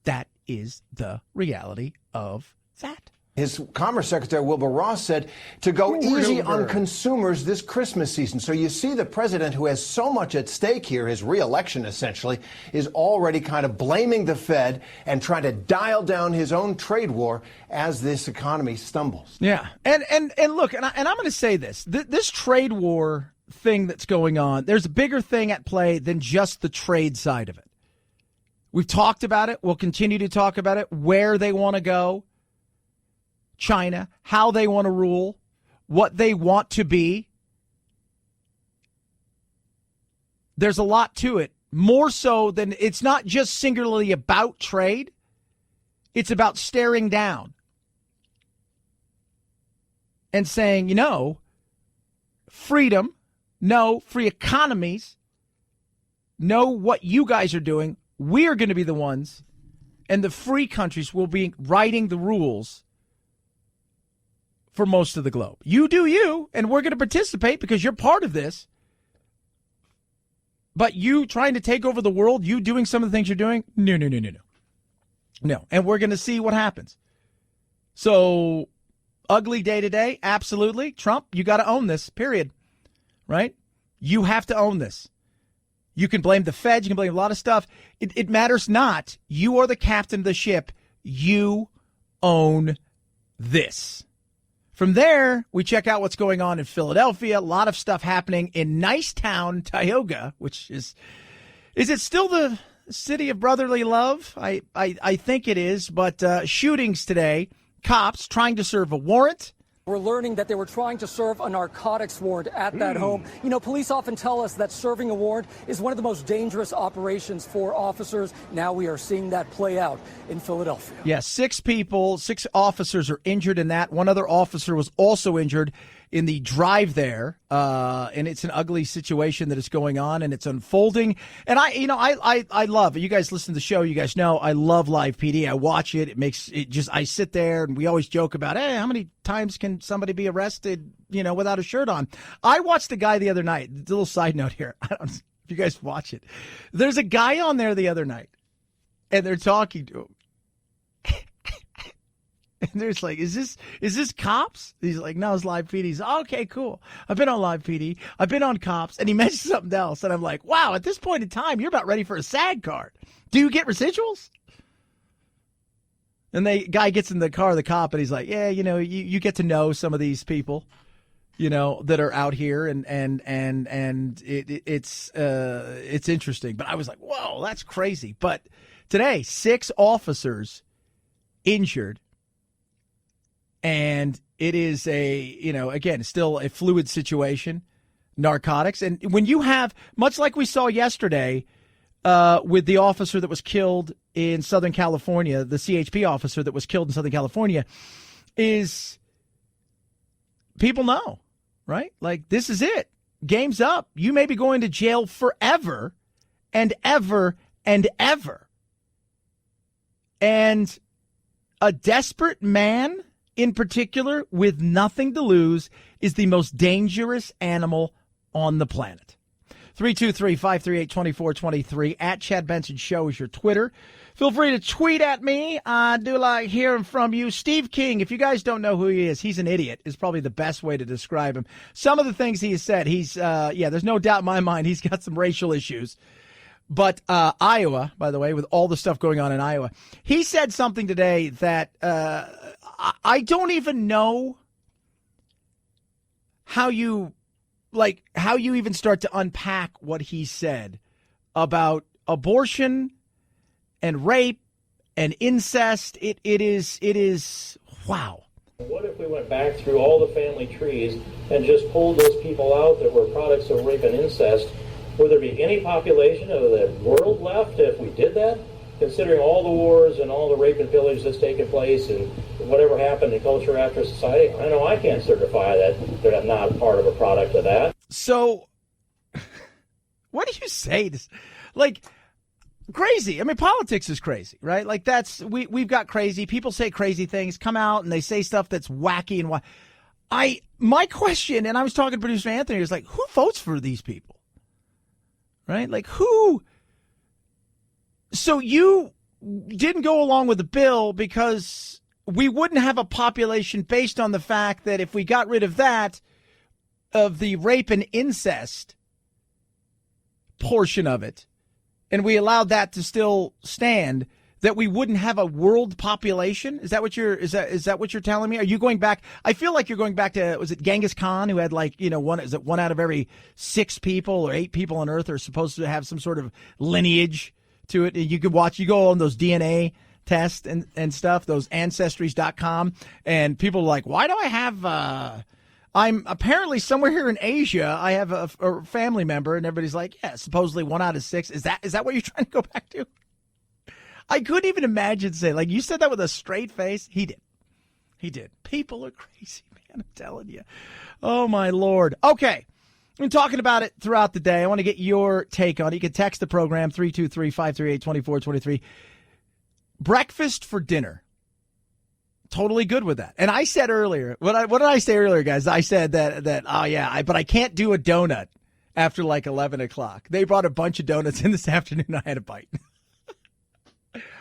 That is the reality of that. His Commerce Secretary Wilbur Ross said to go easy on consumers this Christmas season. So you see the president, who has so much at stake here, his reelection essentially, is already kind of blaming the Fed and trying to dial down his own trade war as this economy stumbles. Yeah. And look, and I'm going to say this. This trade war thing that's going on, there's a bigger thing at play than just the trade side of it. We've talked about it. We'll continue to talk about it, where they want to go. China, how they want to rule, what they want to be. There's a lot to it, more so than it's not just singularly about trade. It's about staring down and saying, freedom, no, free economies, know what you guys are doing. We're going to be the ones, and the free countries will be writing the rules for most of the globe. You do you, and we're going to participate because you're part of this. But you trying to take over the world, you doing some of the things you're doing, no. No, and we're going to see what happens. So, ugly day today, absolutely. Trump, you got to own this, period. Right? You have to own this. You can blame the Fed, you can blame a lot of stuff. It matters not. You are the captain of the ship. You own this. From there, we check out what's going on in Philadelphia. A lot of stuff happening in nice town, Tioga, which is it still the city of brotherly love? I think it is, but shootings today, cops trying to serve a warrant. We're learning that they were trying to serve a narcotics warrant at that home. Police often tell us that serving a warrant is one of the most dangerous operations for officers. Now we are seeing that play out in Philadelphia. Yeah, 6 officers are injured in that. One other officer was also injured in the drive there, and it's an ugly situation that is going on, and it's unfolding. And I love it. You guys listen to the show. You guys know I love Live PD. I watch it. I sit there, and we always joke about, hey, how many times can somebody be arrested, without a shirt on? I watched a guy the other night. A little side note here. I don't know if you guys watch it. There's a guy on there the other night, and they're talking to him. And there's like, is this cops? He's like, no, it's Live PD. He's okay, cool. I've been on Live PD. I've been on cops. And he mentioned something else. And I'm like, wow, at this point in time, you're about ready for a SAG card. Do you get residuals? And the guy gets in the car, the cop, and he's like, yeah, you get to know some of these people, that are out here, and it's interesting. But I was like, whoa, that's crazy. But today, 6 officers injured. And it is again, still a fluid situation, narcotics. And when you have, much like we saw yesterday with the officer that was killed in Southern California, the CHP officer that was killed in Southern California, is people know, right? Like, this is it. Game's up. You may be going to jail forever and ever and ever. And a desperate man, in particular, with nothing to lose, is the most dangerous animal on the planet. 323-538-2423. At Chad Benson Show is your Twitter. Feel free to tweet at me. I do like hearing from you. Steve King, if you guys don't know who he is, he's an idiot, is probably the best way to describe him. Some of the things he has said, there's no doubt in my mind he's got some racial issues. But Iowa, by the way, with all the stuff going on in Iowa, he said something today that I don't even know how you like how you even start to unpack what he said about abortion and rape and incest. It is wow. What if we went back through all the family trees and just pulled those people out that were products of rape and incest? Would there be any population of the world left if we did that? Considering all the wars and all the rape and pillage that's taken place and whatever happened in culture after society, I know I can't certify that they're not part of a product of that. So, what do you say? Like, crazy. I mean, politics is crazy, right? Like, we've got crazy. People say crazy things, come out and they say stuff that's wacky and my question, and I was talking to producer Anthony, was like, who votes for these people? Right? Like, who? So you didn't go along with the bill because we wouldn't have a population based on the fact that if we got rid of that, of the rape and incest portion of it, and we allowed that to still stand, that we wouldn't have a world population? Is that what you're telling me? Are you going back? I feel like you're going back to, was it Genghis Khan, who had one out of every 6 people or 8 people on Earth are supposed to have some sort of lineage to it? You could watch, you go on those DNA tests and stuff, those ancestries.com, and people are like, why do I have, I'm apparently somewhere here in Asia, I have a family member, and everybody's like, yeah, supposedly 1 out of 6. Is that what you're trying to go back to? I couldn't even imagine saying, like, you said that with a straight face. He did. People are crazy, man. I'm telling you. Oh, my Lord. Okay. I've been talking about it throughout the day. I want to get your take on it. You can text the program, 323-538-2423. Breakfast for dinner. Totally good with that. And I said earlier, what did I say earlier, guys? I said that but I can't do a donut after like 11 o'clock. They brought a bunch of donuts in this afternoon. I had a bite.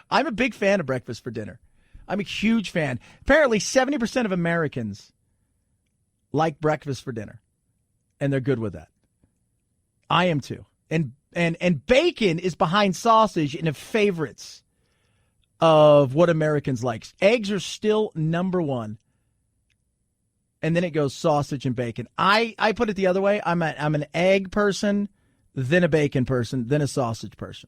I'm a big fan of breakfast for dinner. I'm a huge fan. Apparently 70% of Americans like breakfast for dinner, and they're good with that. I am too. And bacon is behind sausage in the favorites of what Americans like. Eggs are still number 1. And then it goes sausage and bacon. I put it the other way. I'm an egg person, then a bacon person, then a sausage person.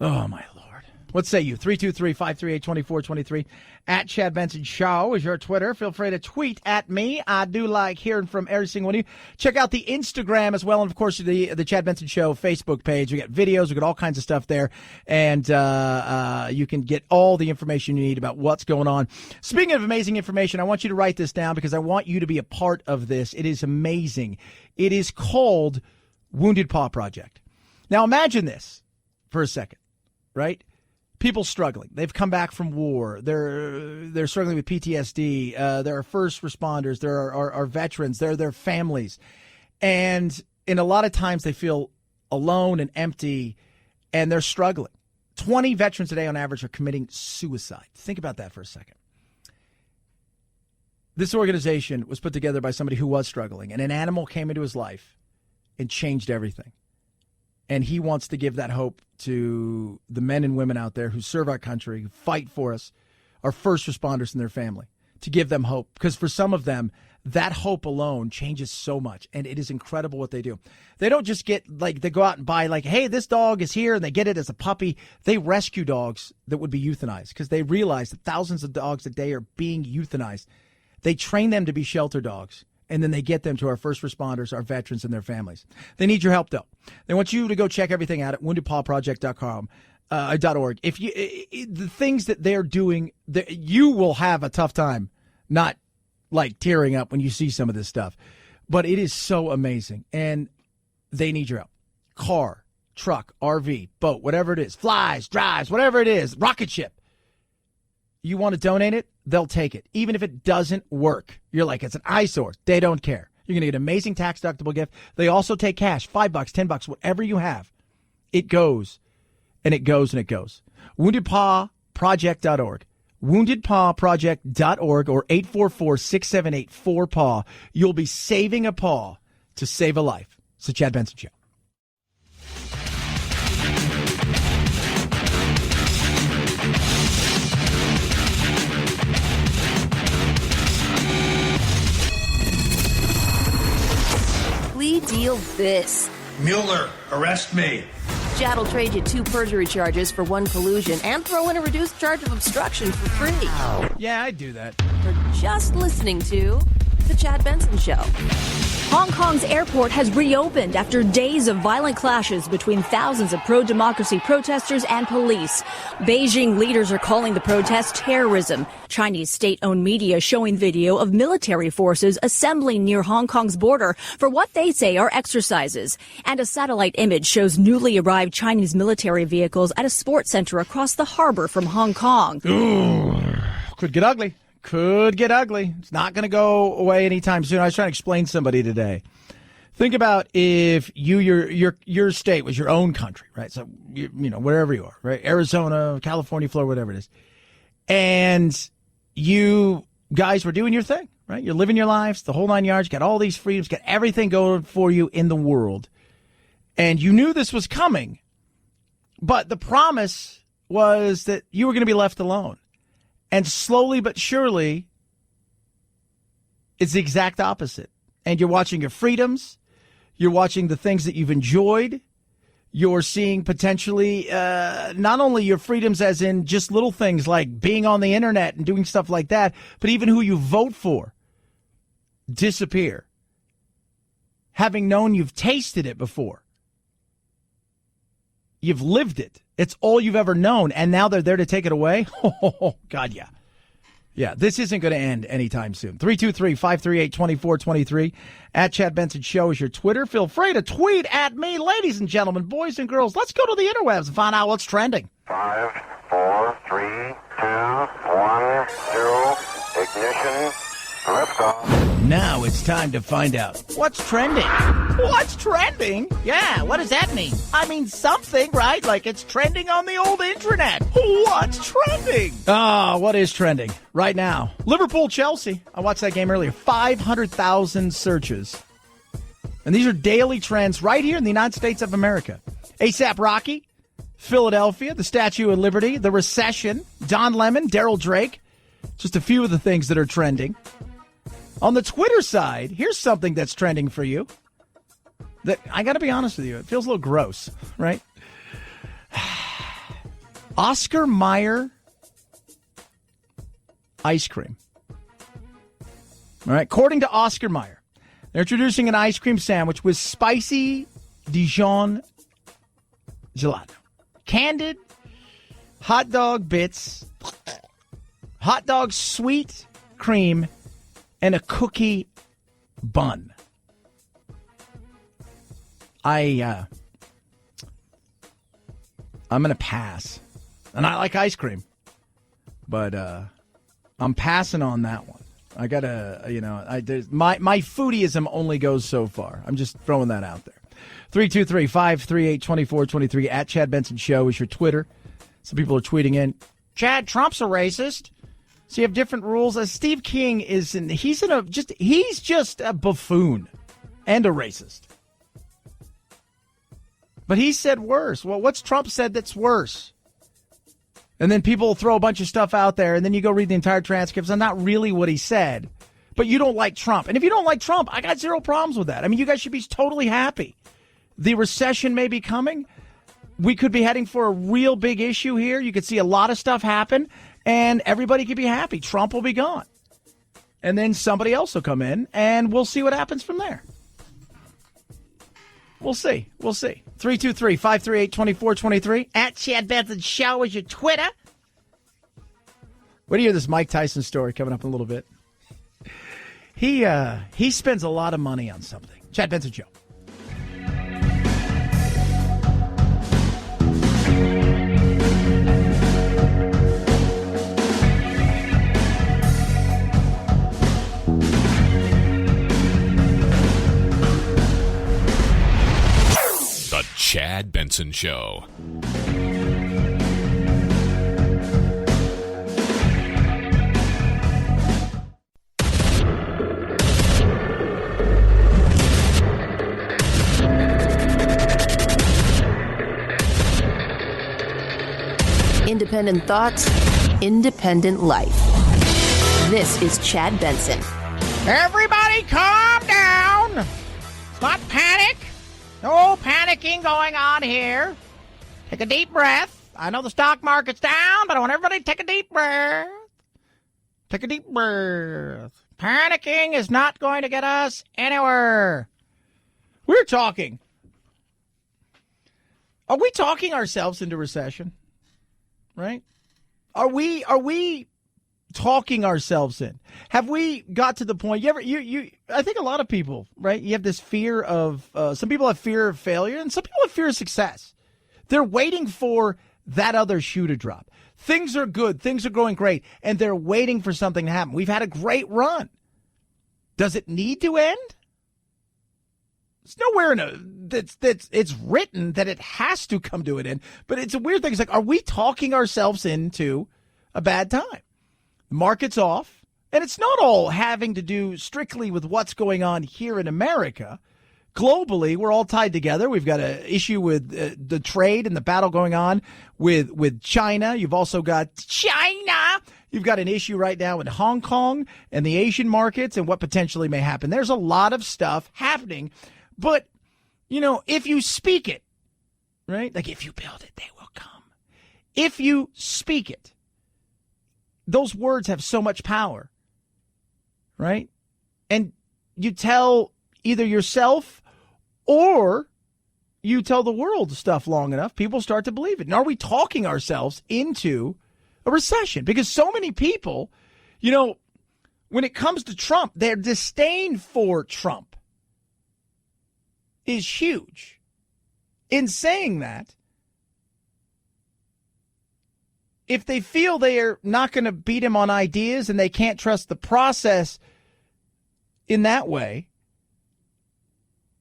Oh, my Lord. What say you? 323-538-2423. At Chad Benson Show is your Twitter. Feel free to tweet at me. I do like hearing from every single one of you. Check out the Instagram as well. And, of course, the Chad Benson Show Facebook page. We got videos. We got all kinds of stuff there. And you can get all the information you need about what's going on. Speaking of amazing information, I want you to write this down because I want you to be a part of this. It is amazing. It is called Wounded Paw Project. Now, imagine this for a second. Right? People struggling. They've come back from war. They're struggling with PTSD. There are first responders. There are veterans. There are their families. And a lot of times they feel alone and empty, and they're struggling. 20 veterans a day on average are committing suicide. Think about that for a second. This organization was put together by somebody who was struggling, and an animal came into his life and changed everything. And he wants to give that hope to the men and women out there who serve our country, who fight for us, our first responders and their family, to give them hope. Because for some of them, that hope alone changes so much. And it is incredible what they do. They don't just they go out and buy hey, this dog is here, and they get it as a puppy. They rescue dogs that would be euthanized because they realize that thousands of dogs a day are being euthanized. They train them to be shelter dogs. And then they get them to our first responders, our veterans, and their families. They need your help, though. They want you to go check everything out at woundedpawproject.com, .org. If the things that they're doing, you will have a tough time not tearing up when you see some of this stuff. But it is so amazing, and they need your help. Car, truck, RV, boat, whatever it is, flies, drives, whatever it is, rocket ship. You want to donate it? They'll take it. Even if it doesn't work. You're like, it's an eyesore. They don't care. You're going to get an amazing tax-deductible gift. They also take cash, $5, $10, whatever you have. It goes, and it goes, and it goes. WoundedPawProject.org. WoundedPawProject.org or 844-678-4PAW. You'll be saving a paw to save a life. It's the Chad Benson Show. we deal this. Mueller, arrest me. Chad will trade you 2 perjury charges for 1 collusion and throw in a reduced charge of obstruction for free. Yeah, I'd do that. For just listening to The Chad Benson Show. Hong Kong's airport has reopened after days of violent clashes between thousands of pro-democracy protesters and police. Beijing leaders are calling the protest terrorism. Chinese state-owned media showing video of military forces assembling near Hong Kong's border for what they say are exercises. And a satellite image shows newly arrived Chinese military vehicles at a sports center across the harbor from Hong Kong. Ooh, could get ugly. Could get ugly. It's not going to go away anytime soon. I was trying to explain to somebody today. Think about if your state was your own country, right? So, you know, wherever you are, right? Arizona, California, Florida, whatever it is. And you guys were doing your thing, right? You're living your lives, the whole 9 yards, got all these freedoms, got everything going for you in the world. And you knew this was coming, but the promise was that you were going to be left alone. And slowly but surely, it's the exact opposite. And you're watching your freedoms. You're watching the things that you've enjoyed. You're seeing potentially not only your freedoms as in just little things like being on the internet and doing stuff like that, but even who you vote for disappear. Having known you've tasted it before. You've lived it. It's all you've ever known, and now they're there to take it away? Oh, God, yeah. Yeah, this isn't going to end anytime soon. 323-538-2423. At Chad Benson Show is your Twitter. Feel free to tweet at me. Ladies and gentlemen, boys and girls, let's go to the interwebs and find out what's trending. 5, 4, 3, 2, 1, 0, ignition, liftoff. Now it's time to find out what's trending. What's trending? Yeah, what does that mean? I mean something, right? Like it's trending on the old intranet. What's trending? What is trending right now? Liverpool-Chelsea. I watched that game earlier. 500,000 searches. And these are daily trends right here in the United States of America. A$AP Rocky, Philadelphia, the Statue of Liberty, the recession, Don Lemon, Daryl Drake. Just a few of the things that are trending. On the Twitter side, here's something that's trending for you. That I got to be honest with you, it feels a little gross, right? Oscar Mayer ice cream. All right, according to Oscar Mayer, they're introducing an ice cream sandwich with spicy Dijon gelato, candied hot dog bits, hot dog sweet cream, and a cookie bun. I'm going to pass. And I like ice cream. But I'm passing on that one. I got to, my foodieism only goes so far. I'm just throwing that out there. 323-538-2423 at Chad Benson Show is your Twitter. Some people are tweeting in, Chad, Trump's a racist. So you have different rules. Steve King he's just a buffoon and a racist. But he said worse. Well, what's Trump said that's worse? And then people will throw a bunch of stuff out there, and then you go read the entire transcripts, and not really what he said. But you don't like Trump. And if you don't like Trump, I got zero problems with that. I mean, you guys should be totally happy. The recession may be coming. We could be heading for a real big issue here. You could see a lot of stuff happen, and everybody could be happy. Trump will be gone. And then somebody else will come in, and we'll see what happens from there. We'll see. 323-538-2423. At Chad Benson Show is your Twitter. What do you hear this Mike Tyson story coming up in a little bit? He spends a lot of money on something. Chad Benson Show. The Chad Benson Show. Independent thoughts, independent life. This is Chad Benson. Everybody calm down. Not panic. No panicking going on here. Take a deep breath. I know the stock market's down, but I want everybody to take a deep breath. Take a deep breath. Panicking is not going to get us anywhere. We're talking. Are we talking ourselves into recession? Right? Are we talking ourselves in? Have we got to the point? I think a lot of people, right? You have this fear of. Some people have fear of failure, and some people have fear of success. They're waiting for that other shoe to drop. Things are good. Things are going great, and they're waiting for something to happen. We've had a great run. Does it need to end? It's nowhere it's written that it has to come to an end. But it's a weird thing. It's like, are we talking ourselves into a bad time? The market's off, and it's not all having to do strictly with what's going on here in America. Globally, we're all tied together. We've got an issue with the trade and the battle going on with China. You've also got China. You've got an issue right now in Hong Kong and the Asian markets and what potentially may happen. There's a lot of stuff happening. But, if you speak it, right? Like if you build it, they will come. If you speak it, those words have so much power, right? And you tell either yourself or you tell the world stuff long enough, people start to believe it. And are we talking ourselves into a recession? Because so many people, when it comes to Trump, their disdain for Trump is huge. In saying that, if they feel they are not going to beat him on ideas and they can't trust the process in that way,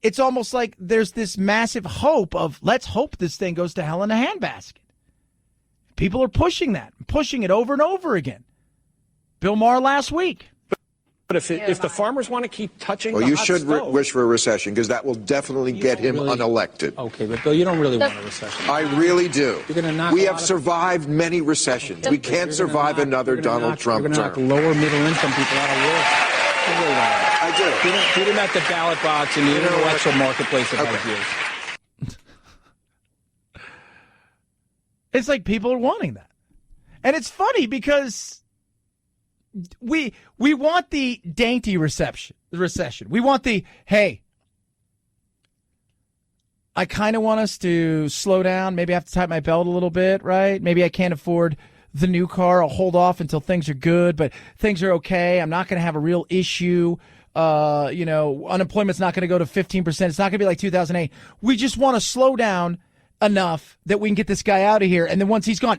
it's almost like there's this massive hope of, let's hope this thing goes to hell in a handbasket. People are pushing it over and over again. Bill Maher last week. But if the farmers want to keep touching well, the you hot should stove, wish for a recession because that will definitely get him unelected. Okay, but Bill, you don't really want a recession. I really do. You're gonna knock we have survived many recessions. We can't survive another Donald Trump term. You're going to knock lower middle income people out of work. You really don't. I do. Put them at the ballot box in the intellectual marketplace of ideas. It's like people are wanting that. And it's funny because we want the dainty recession. We want the, hey, I kind of want us to slow down. Maybe I have to tighten my belt a little bit, right? Maybe I can't afford the new car. I'll hold off until things are good, but things are okay. I'm not going to have a real issue. Unemployment's not going to go to 15%. It's not going to be like 2008. We just want to slow down enough that we can get this guy out of here. And then once he's gone,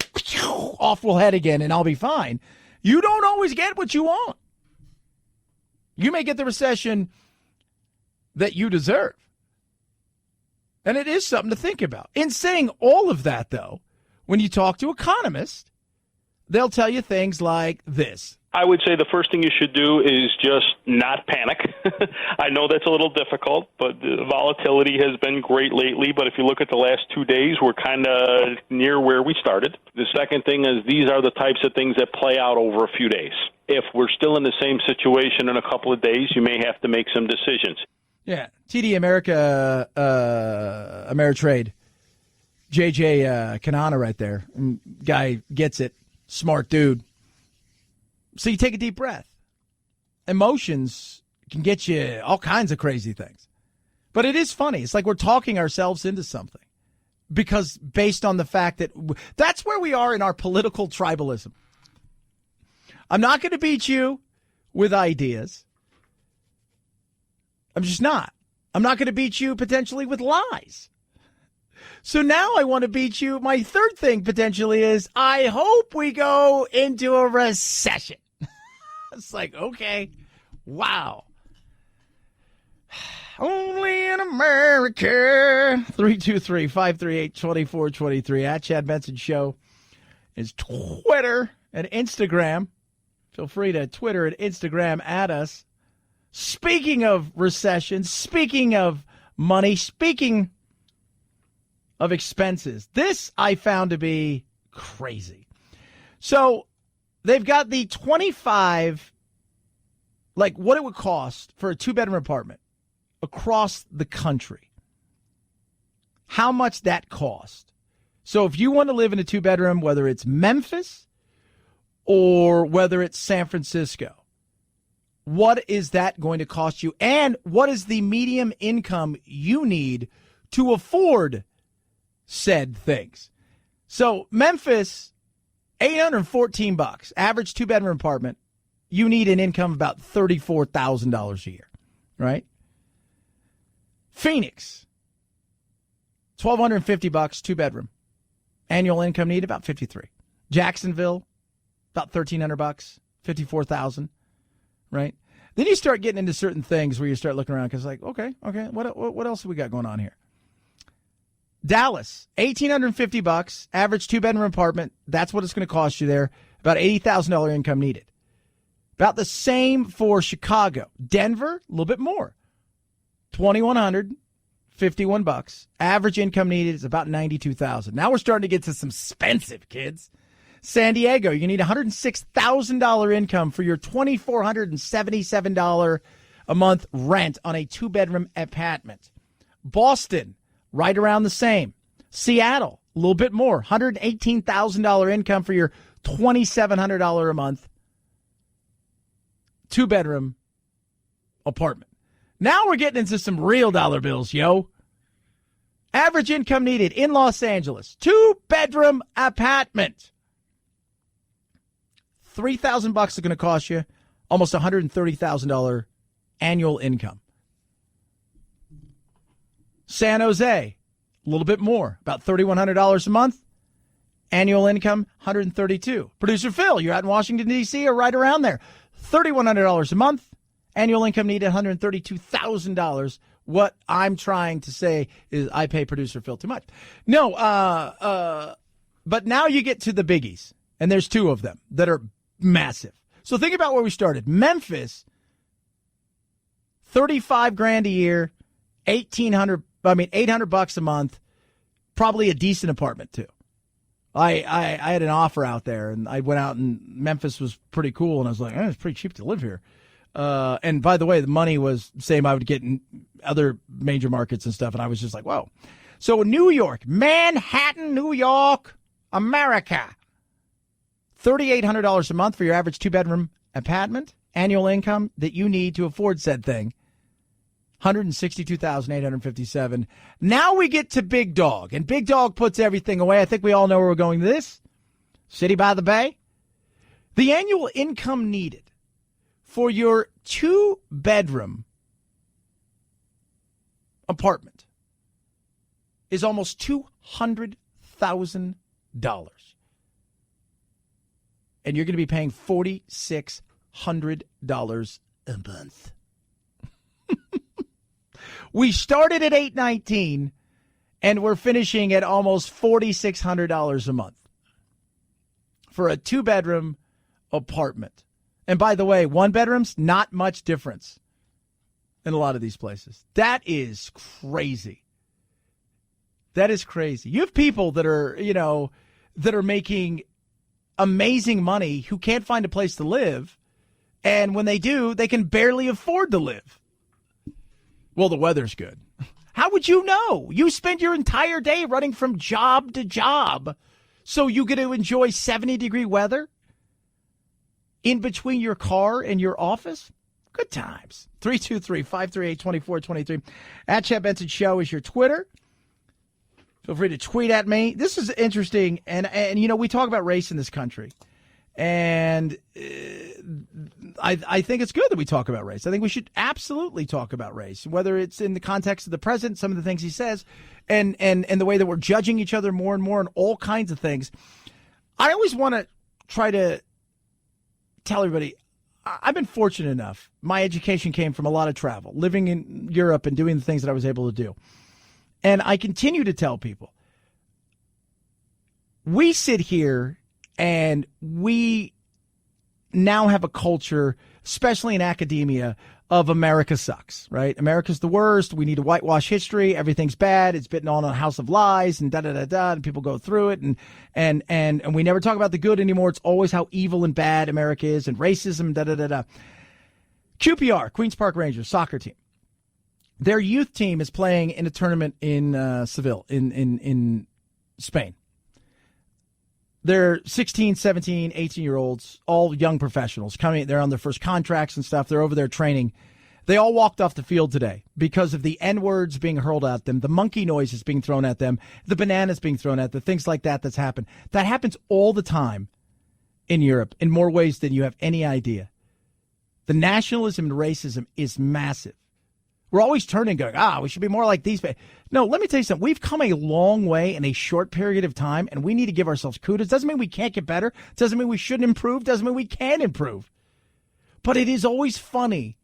off we'll head again and I'll be fine. You don't always get what you want. You may get the recession that you deserve. And it is something to think about. In saying all of that, though, when you talk to economists, they'll tell you things like this. I would say the first thing you should do is just not panic. I know that's a little difficult, but the volatility has been great lately. But if you look at the last 2 days, we're kind of near where we started. The second thing is these are the types of things that play out over a few days. If we're still in the same situation in a couple of days, you may have to make some decisions. Yeah, TD America, Ameritrade, JJ Kanana right there. Guy gets it. Smart dude. So you take a deep breath. Emotions can get you all kinds of crazy things. But it is funny. It's like we're talking ourselves into something. Because based on the fact that that's where we are in our political tribalism. I'm not going to beat you with ideas. I'm just not. I'm not going to beat you potentially with lies. So now I want to beat you. My third thing potentially is I hope we go into a recession. It's like, okay, wow. Only in America. 323-538-2423 at Chad Benson Show is Twitter and Instagram. Feel free to Twitter and Instagram at us. Speaking of recession, speaking of money, speaking of expenses, this I found to be crazy. So they've got the 25, like what it would cost for a 2-bedroom apartment across the country how much that cost. So if you want to live in a 2-bedroom, whether it's Memphis or whether it's San Francisco, what is that going to cost you? And what is the medium income you need to afford said things? So Memphis, $814, average 2-bedroom apartment. You need an income of about $34,000 a year, right? Phoenix, $1,250, 2-bedroom. Annual income need about $53,000. Jacksonville, about $1,300, $54,000, right? Then you start getting into certain things where you start looking around because, like, okay, what else have we got going on here? Dallas, $1,850, average 2-bedroom apartment. That's what it's going to cost you there. About $80,000 income needed. About the same for Chicago. Denver, a little bit more. $2,151. Average income needed is about $92,000. Now we're starting to get to some expensive, kids. San Diego, you need $106,000 income for your $2,477 a month rent on a 2-bedroom apartment. Boston, right around the same. Seattle, a little bit more. $118,000 income for your $2,700 a month 2-bedroom apartment. Now we're getting into some real dollar bills, yo. Average income needed in Los Angeles, 2-bedroom apartment. $3,000 is going to cost you almost $130,000 annual income. San Jose, a little bit more, about $3,100 a month. Annual income, $132,000. Producer Phil, you're out in Washington, D.C., or right around there. $3,100 a month. Annual income needed, $132,000. What I'm trying to say is I pay Producer Phil too much. No, but now you get to the biggies, and there's 2 of them that are massive. So think about where we started. Memphis, $35,000 a year, $800 a month, probably a decent apartment too. I had an offer out there, and I went out, and Memphis was pretty cool, and I was like, it's pretty cheap to live here. And by the way, the money was the same I would get in other major markets and stuff, and I was just like, whoa. So New York, Manhattan, New York, America, $3,800 a month for your average 2-bedroom apartment. Annual income that you need to afford said thing, $162,857. Now we get to Big Dog, and Big Dog puts everything away. I think we all know where we're going to this. City by the Bay. The annual income needed for your 2-bedroom apartment is almost $200,000. And you're going to be paying $4,600 a month. We started at $819, and we're finishing at almost $4,600 a month for a 2-bedroom apartment. And by the way, 1-bedrooms, not much difference in a lot of these places. That is crazy. That is crazy. You have people that are, that are making amazing money who can't find a place to live. And when they do, they can barely afford to live. Well, the weather's good. How would you know? You spend your entire day running from job to job, so you get to enjoy 70-degree weather in between your car and your office? Good times. 323-538-2423. At Chad Benson Show is your Twitter. Feel free to tweet at me. This is interesting, and we talk about race in this country. And I think it's good that we talk about race. I think we should absolutely talk about race, whether it's in the context of the president, some of the things he says, and the way that we're judging each other more and more and all kinds of things. I always want to try to tell everybody, I've been fortunate enough. My education came from a lot of travel, living in Europe and doing the things that I was able to do. And I continue to tell people, we sit here and we now have a culture, especially in academia, of America sucks, right? America's the worst. We need to whitewash history. Everything's bad. It's been on a house of lies and da-da-da-da, and people go through it. And we never talk about the good anymore. It's always how evil and bad America is and racism, da-da-da-da. QPR, Queens Park Rangers, soccer team. Their youth team is playing in a tournament in Seville, in Spain. They're 16, 17, 18-year-olds, all young professionals. They're on their first contracts and stuff. They're over there training. They all walked off the field today because of the N-words being hurled at them, the monkey noises being thrown at them, the bananas being thrown at them, things like that that's happened. That happens all the time in Europe in more ways than you have any idea. The nationalism and racism is massive. We're always turning going, we should be more like these. No, let me tell you something. We've come a long way in a short period of time, and we need to give ourselves kudos. Doesn't mean we can't get better. Doesn't mean we shouldn't improve. Doesn't mean we can improve. But it is always funny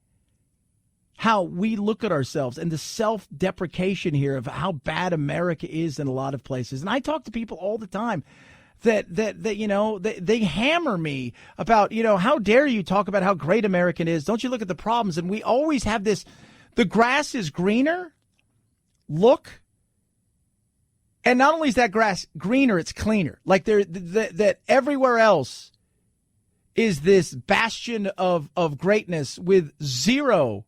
how we look at ourselves and the self-deprecation here of how bad America is in a lot of places. And I talk to people all the time that they hammer me about, how dare you talk about how great America is? Don't you look at the problems? And we always have this, the grass is greener look. And not only is that grass greener, it's cleaner. Like that everywhere else is this bastion of greatness with zero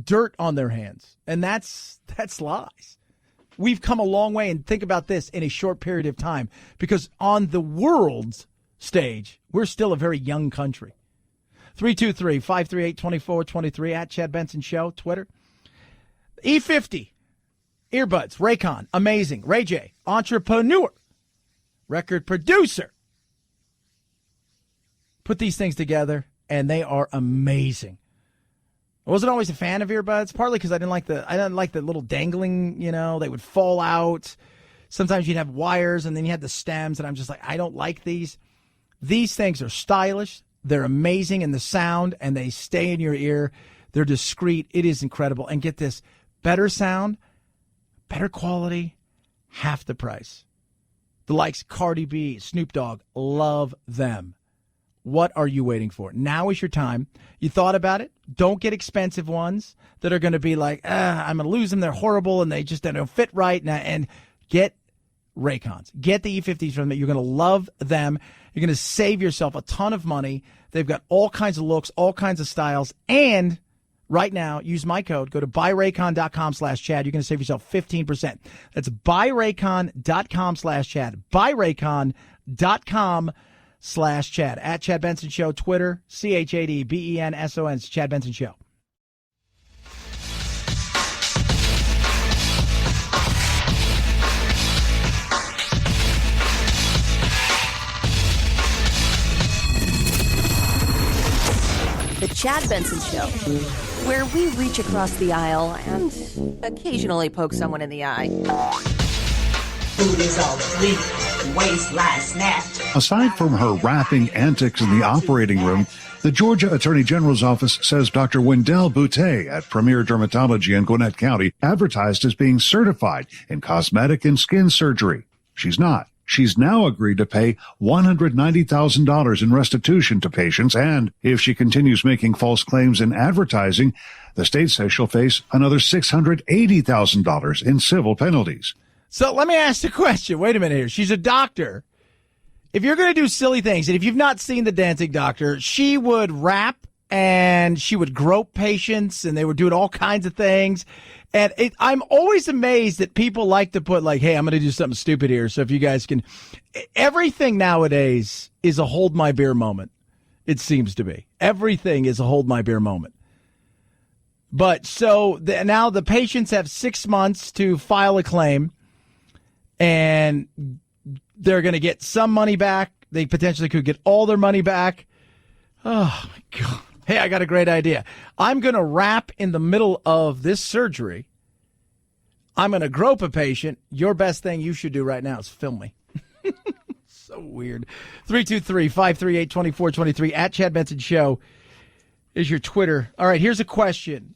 dirt on their hands. And that's lies. We've come a long way, and think about this, in a short period of time, because on the world's stage, we're still a very young country. 323-538-2423 at Chad Benson Show, Twitter. E50, earbuds, Raycon, amazing. Ray J, entrepreneur, record producer. Put these things together, and they are amazing. I wasn't always a fan of earbuds, partly because I didn't like the little dangling, they would fall out. Sometimes you'd have wires, and then you had the stems, and I'm just like, I don't like these. These things are stylish. They're amazing in the sound, and they stay in your ear. They're discreet. It is incredible. And get this, better sound, better quality, half the price. The likes Cardi B, Snoop Dogg, love them. What are you waiting for? Now is your time. You thought about it? Don't get expensive ones that are going to be like, I'm going to lose them. They're horrible, and they just don't fit right. And get Raycons. Get the E50s from them. You're going to love them. You're going to save yourself a ton of money. They've got all kinds of looks, all kinds of styles. And right now, use my code. Go to buyraycon.com/Chad. You're going to save yourself 15%. That's buyraycon.com/Chad. Buyraycon.com/Chad. At Chad Benson Show, Twitter, ChadBenson. It's Chad Benson Show. The Chad Benson Show, where we reach across the aisle and occasionally poke someone in the eye. Food is all sweet, waistline snapped. Aside from her rapping antics in the operating room, the Georgia Attorney General's office says Dr. Wendell Boutte at Premier Dermatology in Gwinnett County advertised as being certified in cosmetic and skin surgery. She's not. She's now agreed to pay $190,000 in restitution to patients, and if she continues making false claims in advertising, the state says she'll face another $680,000 in civil penalties. So let me ask the question. Wait a minute here. She's a doctor. If you're going to do silly things, and if you've not seen The Dancing Doctor, she would rap and she would grope patients, and they were doing all kinds of things. And I'm always amazed that people like to put like, hey, I'm going to do something stupid here. So if you guys can, everything nowadays is a hold my beer moment. It seems to be. Everything is a hold my beer moment. But so now the patients have 6 months to file a claim, and they're going to get some money back. They potentially could get all their money back. Oh, my God. Hey, I got a great idea. I'm going to rap in the middle of this surgery. I'm going to grope a patient. Your best thing you should do right now is film me. So weird. 323-538-2423 at Chad Benson Show is your Twitter. All right, here's a question.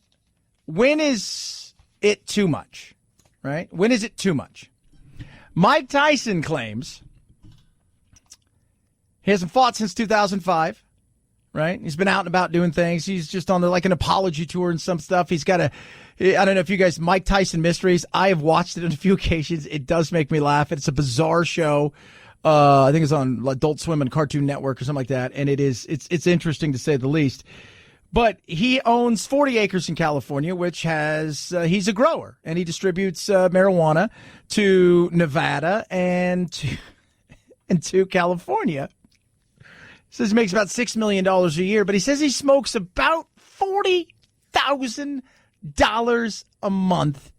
When is it too much? Right? When is it too much? Mike Tyson claims he hasn't fought since 2005. Right? He's been out and about doing things. He's just on an apology tour and some stuff. He's got I don't know if you guys, Mike Tyson Mysteries. I have watched it on a few occasions. It does make me laugh. It's a bizarre show. I think it's on Adult Swim and Cartoon Network or something like that. And it's interesting to say the least. But he owns 40 acres in California, which has, he's a grower, and he distributes marijuana to Nevada and to California. Says he makes about $6 million a year, but he says he smokes about $40,000 a month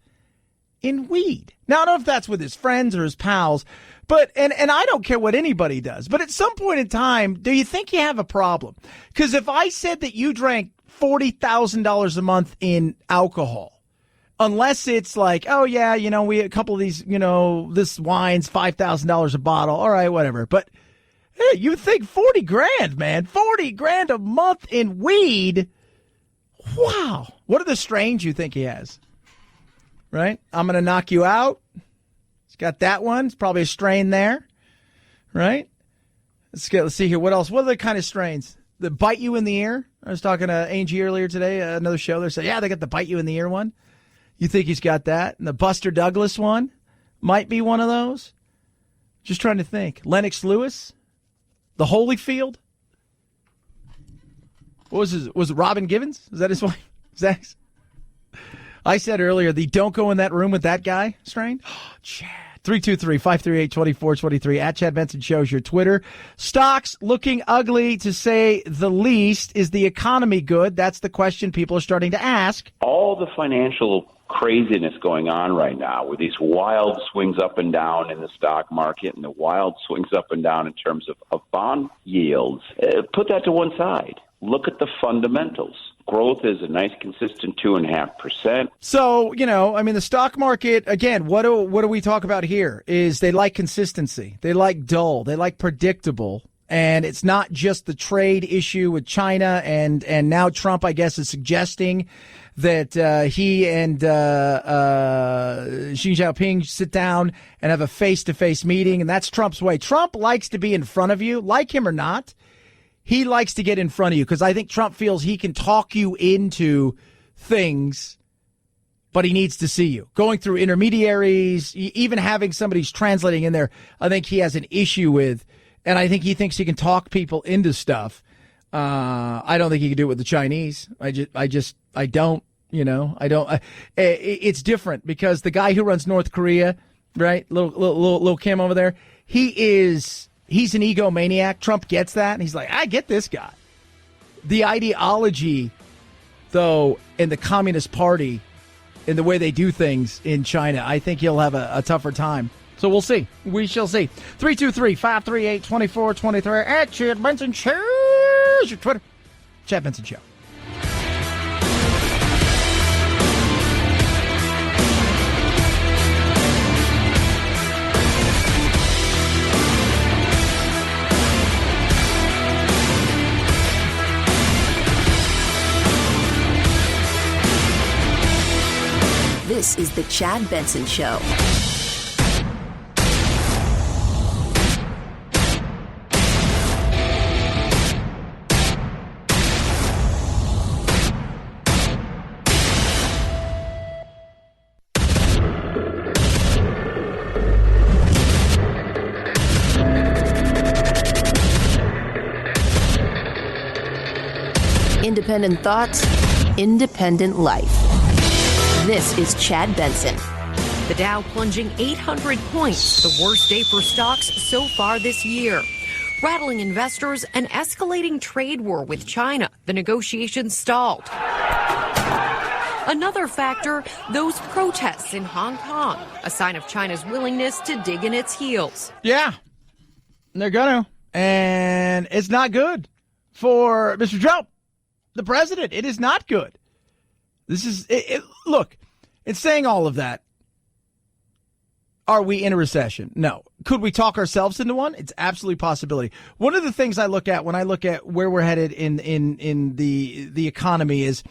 in weed. Now, I don't know if that's with his friends or his pals, but, and I don't care what anybody does, but at some point in time, do you think you have a problem? Because if I said that you drank $40,000 a month in alcohol, unless it's like, oh yeah, we a couple of these, this wine's $5,000 a bottle. All right, whatever. But hey, you think 40 grand, man, 40 grand a month in weed. Wow. What are the strains you think he has? Right? I'm going to knock you out. He's got that one. It's probably a strain there. Right? Let's see here. What else? What are the kind of strains that bite you in the ear? I was talking to Angie earlier today, another show. They said, yeah, they got the bite you in the ear one. You think he's got that? And the Buster Douglas one might be one of those. Just trying to think. Lennox Lewis? The Holyfield? What was his? Was it Robin Givens? Is that his wife? Is that his? I said earlier, the don't go in that room with that guy strain. Oh, Chad. 323-538-2423 at Chad Benson Show's your Twitter. Stocks looking ugly, to say the least. Is the economy good? That's the question people are starting to ask. All the financial craziness going on right now with these wild swings up and down in the stock market and the wild swings up and down in terms of bond yields, put that to one side. Look at the fundamentals. Growth is a nice, consistent 2.5%. So, the stock market, again, what do we talk about here is they like consistency. They like dull. They like predictable. And it's not just the trade issue with China. And now Trump, I guess, is suggesting that he and Xi Jinping sit down and have a face-to-face meeting. And that's Trump's way. Trump likes to be in front of you, like him or not. He likes to get in front of you because I think Trump feels he can talk you into things, but he needs to see you. Going through intermediaries, even having somebody's translating in there, I think he has an issue with, and I think he thinks he can talk people into stuff. I don't think he can do it with the Chinese. I don't. It's different because the guy who runs North Korea, right, little Kim over there, He's an egomaniac. Trump gets that. And he's like, I get this guy. The ideology, though, in the Communist Party and the way they do things in China, I think he'll have a tougher time. So we'll see. We shall see. 323-538-2423 at Chad Benson Show. Your Twitter. Chad Benson Show. This is the Chad Benson Show. Independent thoughts, independent life. This is Chad Benson. The Dow plunging 800 points, the worst day for stocks so far this year. Rattling investors, an escalating trade war with China. The negotiations stalled. Another factor, those protests in Hong Kong, a sign of China's willingness to dig in its heels. Yeah, they're going to. And it's not good for Mr. Trump, the president. It is not good. This is look, in saying all of that, are we in a recession? No. Could we talk ourselves into one? It's absolutely a possibility. One of the things I look at when I look at where we're headed in the economy is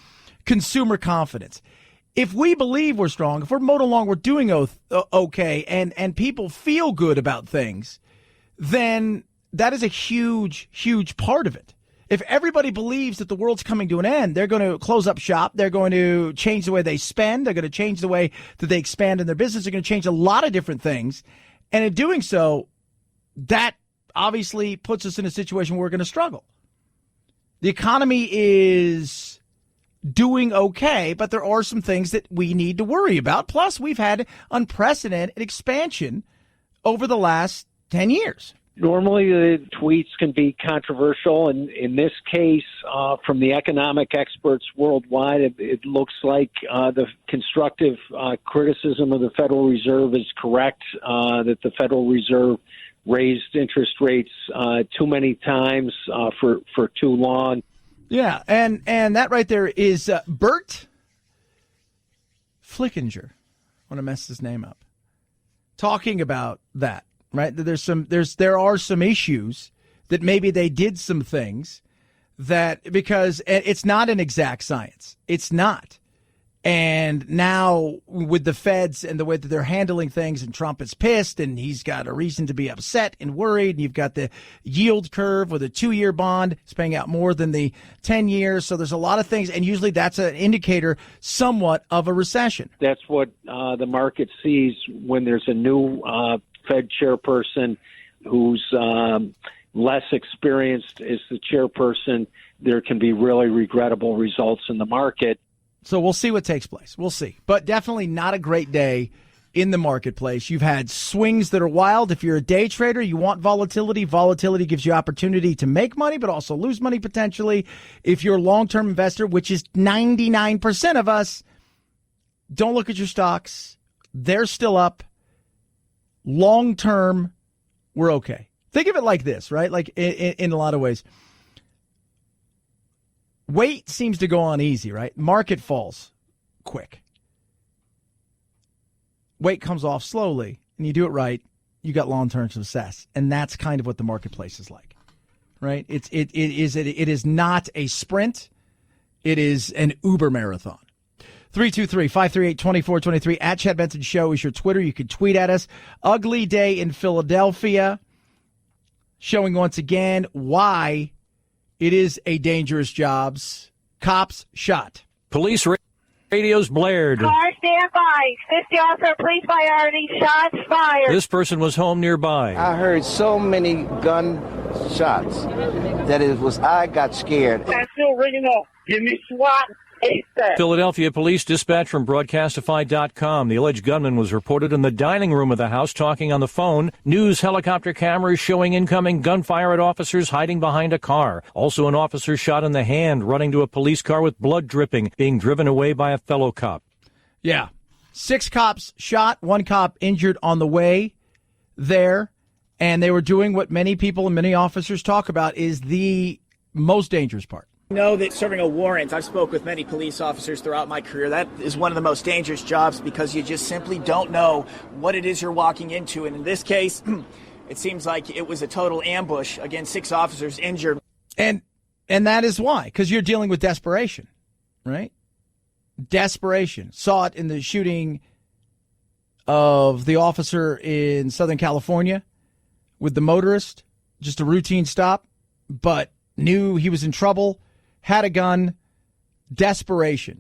consumer confidence. If we believe we're strong, if we're mowed along, we're doing okay, and people feel good about things, then that is a huge, huge part of it. If everybody believes that the world's coming to an end, they're going to close up shop. They're going to change the way they spend. They're going to change the way that they expand in their business. They're going to change a lot of different things. And in doing so, that obviously puts us in a situation where we're going to struggle. The economy is doing okay, but there are some things that we need to worry about. Plus, we've had unprecedented expansion over the last 10 years. Normally, the tweets can be controversial, and in this case, from the economic experts worldwide, it looks like the constructive criticism of the Federal Reserve is correct, that the Federal Reserve raised interest rates too many times for too long. Yeah, and that right there is Bert Flickinger. I want to mess his name up. Talking about that. Right, there are some issues that maybe they did some things that because it's not an exact science. It's not. And now with the feds and the way that they're handling things, and Trump is pissed and he's got a reason to be upset and worried. And you've got the yield curve with a 2-year bond. It's paying out more than the 10 years. So there's a lot of things. And usually that's an indicator somewhat of a recession. That's what the market sees when there's a new Fed chairperson who's less experienced as the chairperson. There can be really regrettable results in the market. So we'll see what takes place. We'll see. But definitely not a great day in the marketplace. You've had swings that are wild. If you're a day trader, you want volatility. Volatility gives you opportunity to make money, but also lose money potentially. If you're a long-term investor, which is 99% of us, don't look at your stocks. They're still up. Long-term, we're okay. Think of it like this, right? Like in a lot of ways. Weight seems to go on easy, right? Market falls quick. Weight comes off slowly, and you do it right, you got long-term success. And that's kind of what the marketplace is like, right? It is not a sprint. It is an Uber marathon. 323-538-2423 at Chad Benson Show is your Twitter. You can tweet at us. Ugly day in Philadelphia, showing once again why it is a dangerous job. Cops shot. Police radios blared. Car stand by. 50 officer, police priority, shots fired. This person was home nearby. I heard so many gun shots that I got scared. I'm still ringing off. Give me SWAT. Philadelphia police dispatch from Broadcastify.com. The alleged gunman was reported in the dining room of the house talking on the phone. News helicopter cameras showing incoming gunfire at officers hiding behind a car. Also an officer shot in the hand, running to a police car with blood dripping, being driven away by a fellow cop. Yeah. 6 cops shot, 1 cop injured on the way there. And they were doing what many people and many officers talk about is the most dangerous part. Know that serving a warrant, I've spoke with many police officers throughout my career, that is one of the most dangerous jobs because you just simply don't know what it is you're walking into. And in this case, it seems like it was a total ambush. Again, 6 officers injured. And that is why, because you're dealing with desperation, right? Desperation. Saw it in the shooting of the officer in Southern California with the motorist, just a routine stop, but knew he was in trouble. Had a gun, desperation,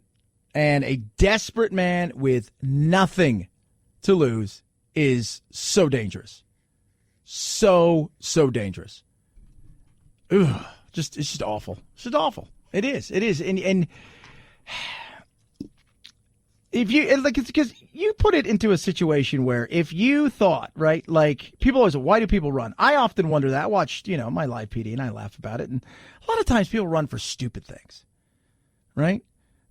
and a desperate man with nothing to lose is so dangerous. So dangerous. Ugh, it's just awful. It's just awful. It is. And if you, like, it's because you put it into a situation where if you thought, right, like people always, why do people run? I often wonder that. I watched, my live PD and I laugh about it. And a lot of times people run for stupid things, right?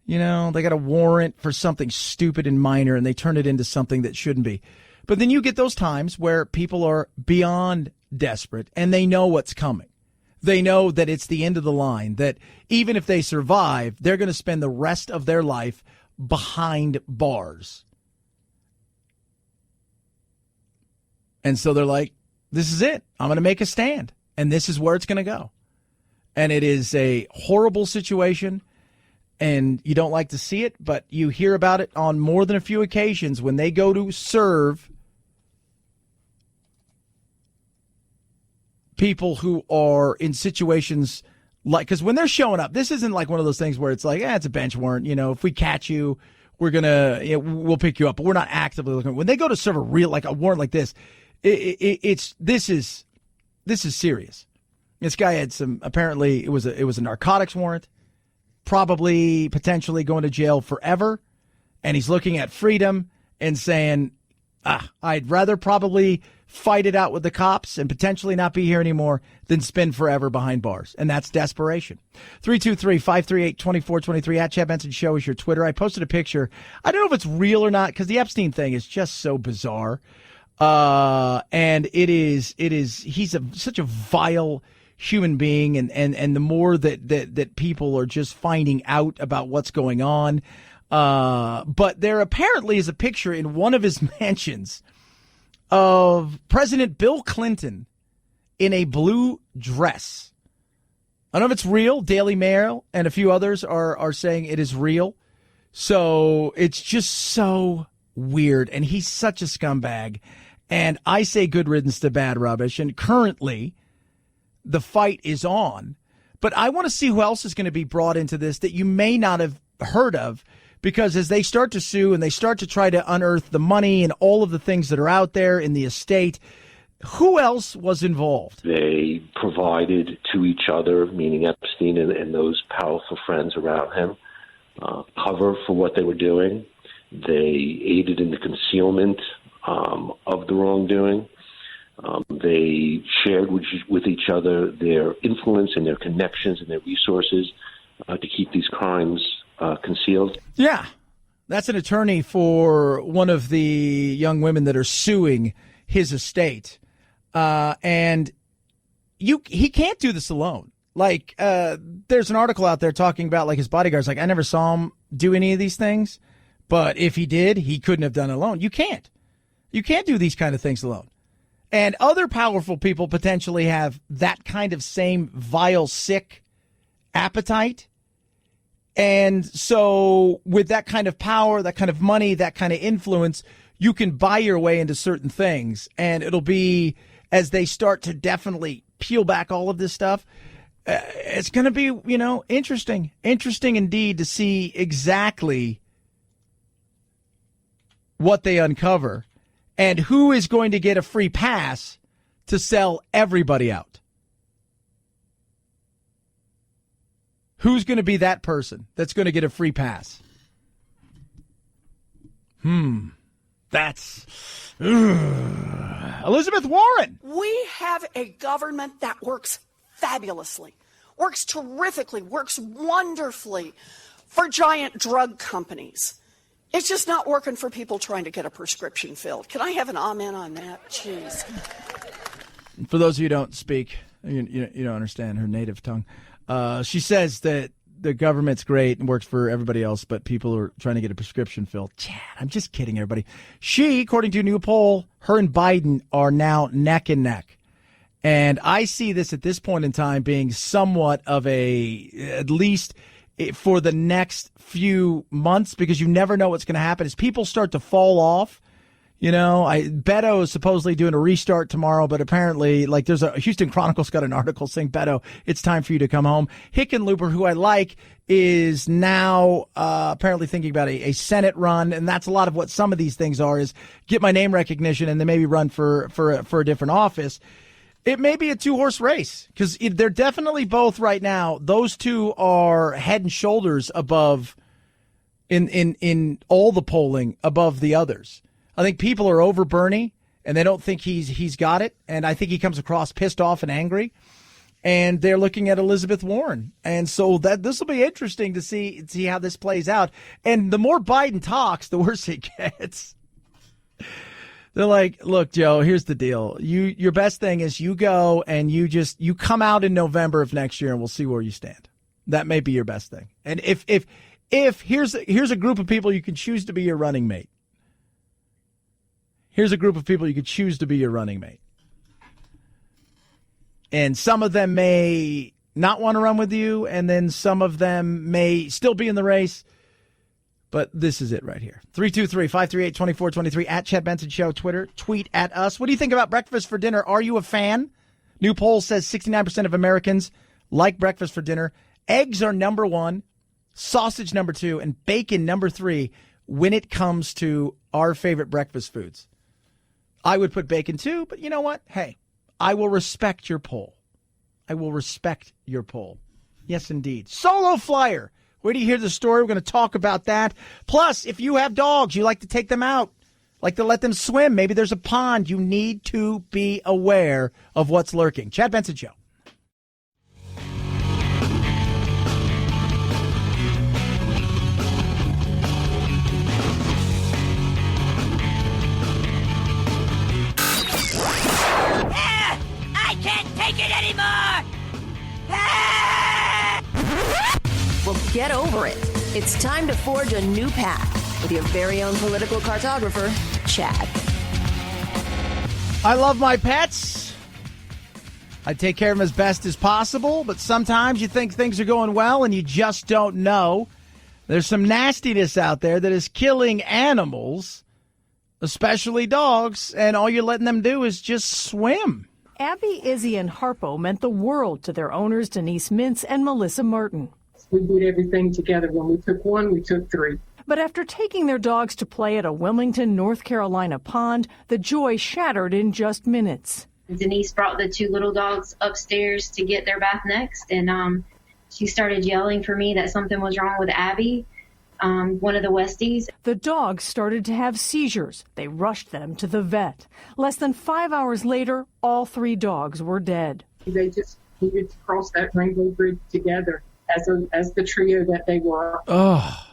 They got a warrant for something stupid and minor and they turn it into something that shouldn't be. But then you get those times where people are beyond desperate and they know what's coming. They know that it's the end of the line, that even if they survive, they're going to spend the rest of their life behind bars. And so they're like, this is it. I'm going to make a stand. And this is where it's going to go. And it is a horrible situation. And you don't like to see it, but you hear about it on more than a few occasions when they go to serve people who are in situations like, because when they're showing up, this isn't like one of those things where it's like, it's a bench warrant. If we catch you, we're going to, we'll pick you up, but we're not actively looking. When they go to serve a warrant like this, this is serious. This guy had apparently it was a narcotics warrant, probably potentially going to jail forever. And he's looking at freedom and saying, I'd rather probably fight it out with the cops and potentially not be here anymore than spend forever behind bars. And that's desperation. 323-538-2423 at Chad Benson Show is your Twitter. I posted a picture. I don't know if it's real or not because the Epstein thing is just so bizarre. And he's such a vile human being. And the more that people are just finding out about what's going on. But there apparently is a picture in one of his mansions of President Bill Clinton in a blue dress. I don't know if it's real. Daily Mail and a few others are saying it is real. So it's just so weird. And he's such a scumbag. And I say good riddance to bad rubbish. And currently the fight is on. But I want to see who else is going to be brought into this that you may not have heard of. Because as they start to sue and they start to try to unearth the money and all of the things that are out there in the estate, who else was involved? They provided to each other, meaning Epstein and those powerful friends around him, cover for what they were doing. They aided in the concealment of the wrongdoing. They shared with each other their influence and their connections and their resources to keep these crimes concealed. Yeah, that's an attorney for one of the young women that are suing his estate. And he can't do this alone. Like, there's an article out there talking about like his bodyguards. Like, I never saw him do any of these things, but if he did, he couldn't have done it alone. You can't do these kind of things alone. And other powerful people potentially have that kind of same vile, sick appetite. And so with that kind of power, that kind of money, that kind of influence, you can buy your way into certain things. And it'll be, as they start to definitely peel back all of this stuff, it's going to be, interesting indeed to see exactly what they uncover and who is going to get a free pass to sell everybody out. Who's going to be that person that's going to get a free pass? That's Elizabeth Warren. We have a government that works fabulously, works terrifically, works wonderfully for giant drug companies. It's just not working for people trying to get a prescription filled. Can I have an amen on that? Jeez. For those of you who don't speak, you don't understand her native tongue. She says that the government's great and works for everybody else, but people are trying to get a prescription filled. Chad, I'm just kidding, everybody. She, according to a new poll, her and Biden are now neck and neck. And I see this at this point in time being somewhat of at least for the next few months, because you never know what's going to happen. As people start to fall off, Beto is supposedly doing a restart tomorrow, but apparently, there's a Houston Chronicle's got an article saying, Beto, it's time for you to come home. Hickenlooper, who I like, is now apparently thinking about a Senate run, and that's a lot of what some of these things are, is get my name recognition and then maybe run for a different office. It may be a two-horse race, because they're definitely both right now. Those two are head and shoulders above in all the polling above the others. I think people are over Bernie, and they don't think he's got it. And I think he comes across pissed off and angry. And they're looking at Elizabeth Warren. And so this will be interesting to see how this plays out. And the more Biden talks, the worse it gets. They're like, look, Joe, here's the deal. Your best thing is you go and you come out in November of next year, and we'll see where you stand. That may be your best thing. And if here's a group of people you can choose to be your running mate. Here's a group of people you could choose to be your running mate. And some of them may not want to run with you, and then some of them may still be in the race. But this is it right here. 323-538-2423 at Chad Benson Show, Twitter. Tweet at us. What do you think about breakfast for dinner? Are you a fan? New poll says 69% of Americans like breakfast for dinner. Eggs are number one, sausage number two, and bacon number three when it comes to our favorite breakfast foods. I would put bacon too, but you know what? Hey, I will respect your poll. I will respect your poll. Yes, indeed. Solo flyer. Where do you hear the story? We're going to talk about that. Plus, if you have dogs, you like to take them out, like to let them swim. Maybe there's a pond. You need to be aware of what's lurking. Chad Benson Show. I can't take it anymore! Well, get over it. It's time to forge a new path with your very own political cartographer, Chad. I love my pets. I take care of them as best as possible, but sometimes you think things are going well and you just don't know. There's some nastiness out there that is killing animals, especially dogs, and all you're letting them do is just swim. Abby, Izzy, and Harpo meant the world to their owners, Denise Mintz and Melissa Martin. We did everything together. When we took one, we took three. But after taking their dogs to play at a Wilmington, North Carolina pond, the joy shattered in just minutes. Denise brought the two little dogs upstairs to get their bath next, and she started yelling for me that something was wrong with Abby, one of the Westies. The dogs started to have seizures. They rushed them to the vet. Less than 5 hours later, all three dogs were dead. They just needed to cross that Rainbow Bridge together as the trio that they were. Oh,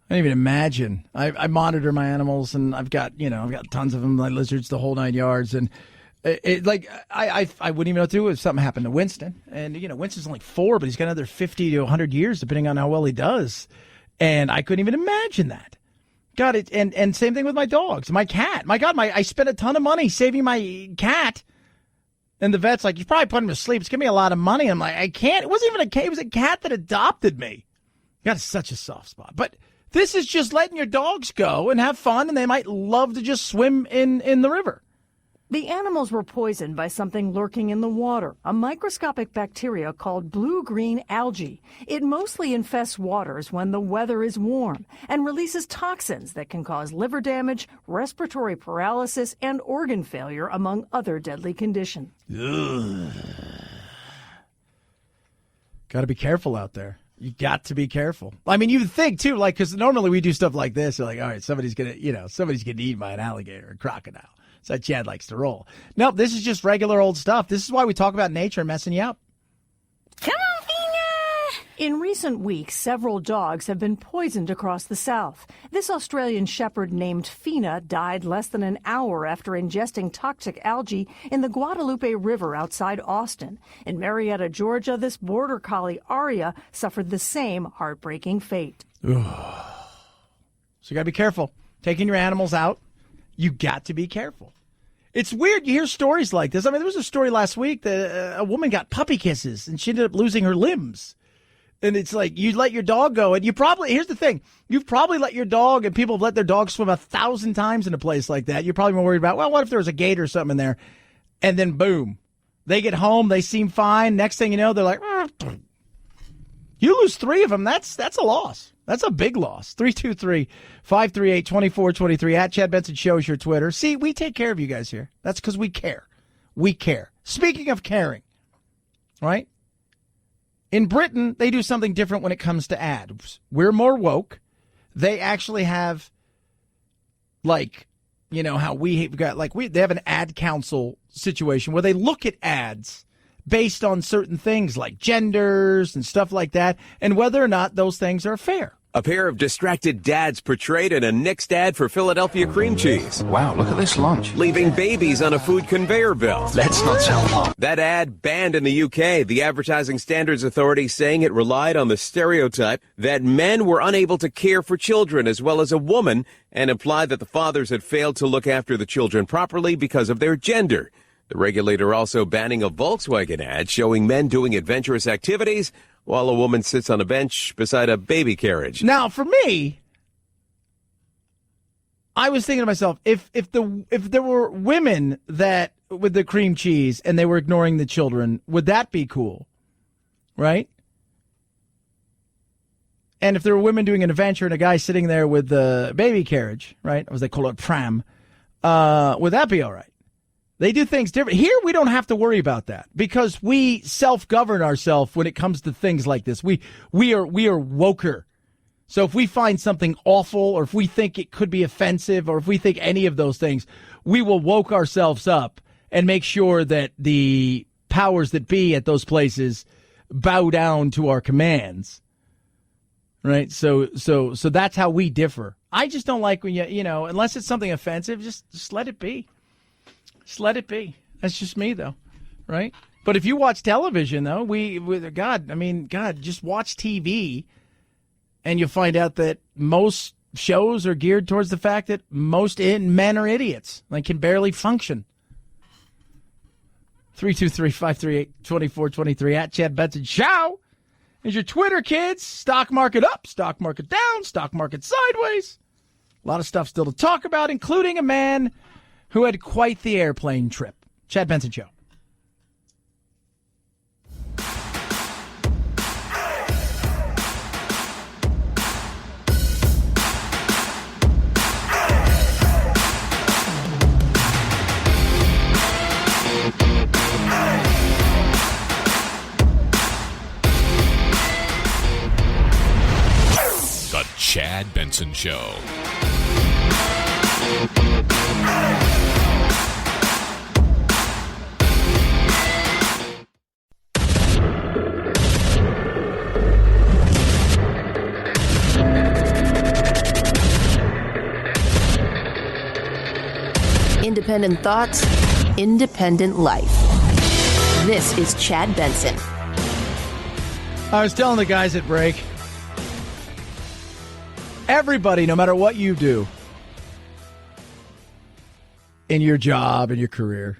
I can't even imagine. I monitor my animals, and I've got tons of them, like lizards, the whole 9 yards, and I wouldn't even know what to do if something happened to Winston. And Winston's only 4, but he's got another 50 to 100 years, depending on how well he does. And I couldn't even imagine that. God, and same thing with my dogs, my cat. My God, I spent a ton of money saving my cat. And the vet's like, you probably put him to sleep. It's giving me a lot of money. I'm like, I can't. It wasn't even a cat. It was a cat that adopted me. God, it's such a soft spot. But this is just letting your dogs go and have fun, and they might love to just swim in the river. The animals were poisoned by something lurking in the water, a microscopic bacteria called blue-green algae. It mostly infests waters when the weather is warm and releases toxins that can cause liver damage, respiratory paralysis, and organ failure, among other deadly conditions. Got to be careful out there. You got to be careful. I mean, you think, too, because normally we do stuff like this. You're like, all right, somebody's going to get eaten by an alligator or crocodile. So Chad likes to roll. Nope, this is just regular old stuff. This is why we talk about nature messing you up. Come on, Fina! In recent weeks, several dogs have been poisoned across the South. This Australian shepherd named Fina died less than an hour after ingesting toxic algae in the Guadalupe River outside Austin. In Marietta, Georgia, this border collie, Aria, suffered the same heartbreaking fate. So you got to be careful. Taking your animals out. You got to be careful. It's weird. You hear stories like this. I mean, there was a story last week that a woman got puppy kisses and she ended up losing her limbs. And it's like, you let your dog go, and here's the thing. You've probably let your dog, and people have let their dog swim 1,000 times in a place like that. You're probably more worried about, well, what if there was a gator or something in there? And then boom, they get home. They seem fine. Next thing you know, they're like, you lose 3 of them. That's a loss. That's a big loss. 323-538-2423 at Chad Benson Show is your Twitter. See, we take care of you guys here. That's because we care. We care. Speaking of caring, right? In Britain, they do something different when it comes to ads. We're more woke. They actually have, how we've got, they have an ad council situation where they look at ads based on certain things like genders and stuff like that, and whether or not those things are fair. A pair of distracted dads portrayed in a Knicks ad for Philadelphia cream cheese. Wow, look at this lunch. Leaving babies on a food conveyor belt. Let's not sell them. That ad banned in the UK, the Advertising Standards Authority saying it relied on the stereotype that men were unable to care for children as well as a woman, and implied that the fathers had failed to look after the children properly because of their gender. The regulator also banning a Volkswagen ad showing men doing adventurous activities while a woman sits on a bench beside a baby carriage. Now, for me, I was thinking to myself, if there were women that with the cream cheese and they were ignoring the children, would that be cool? Right? And if there were women doing an adventure and a guy sitting there with the baby carriage, right, as they call it, pram, would that be all right? They do things different. Here, we don't have to worry about that because we self-govern ourselves when it comes to things like this. We are woker. So if we find something awful or if we think it could be offensive or if we think any of those things, we will woke ourselves up and make sure that the powers that be at those places bow down to our commands. Right? So that's how we differ. I just don't like when unless it's something offensive, just let it be. Just let it be. That's just me, though, right? But if you watch television, though, God, just watch TV, and you'll find out that most shows are geared towards the fact that most men are idiots, like can barely function. 323-538-2423 at Chad Benson Show is your Twitter, kids. Stock market up, stock market down, stock market sideways. A lot of stuff still to talk about, including a man who had quite the airplane trip. Chad Benson Show. The Chad Benson Show. Independent thoughts, independent life. This is Chad Benson. I was telling the guys at break, everybody, no matter what you do in your job, in your career,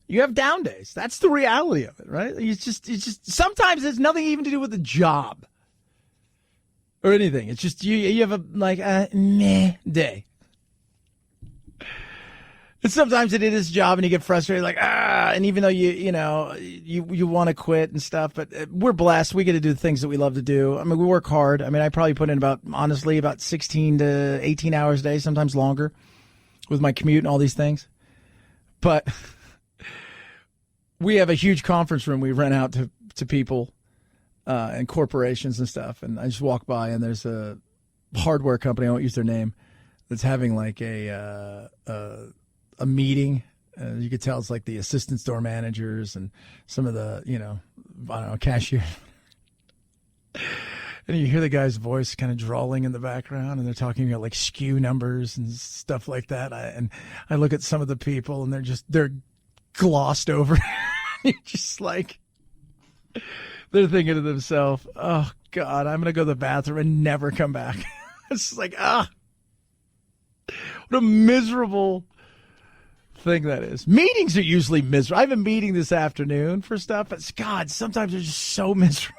you have down days. That's the reality of it, right? It's just sometimes it's nothing even to do with the job or anything. It's just you have a meh day. And sometimes it is a job and you get frustrated, and even though you want to quit and stuff, but we're blessed. We get to do the things that we love to do. I mean, we work hard. I mean, I probably put in about 16 to 18 hours a day, sometimes longer with my commute and all these things. But we have a huge conference room we rent out to people and corporations and stuff. And I just walk by and there's a hardware company, I won't use their name, that's having like a meeting. You could tell it's like the assistant store managers and some of the, cashier. And you hear the guy's voice kind of drawling in the background, and they're talking about like SKU numbers and stuff like that. I look at some of the people, and they're glossed over. You're just like, they're thinking to themselves, "Oh God, I'm gonna go to the bathroom and never come back." It's just like, what a miserable thing that is. Meetings are usually miserable. I have a meeting this afternoon for stuff, but God, sometimes they're just so miserable.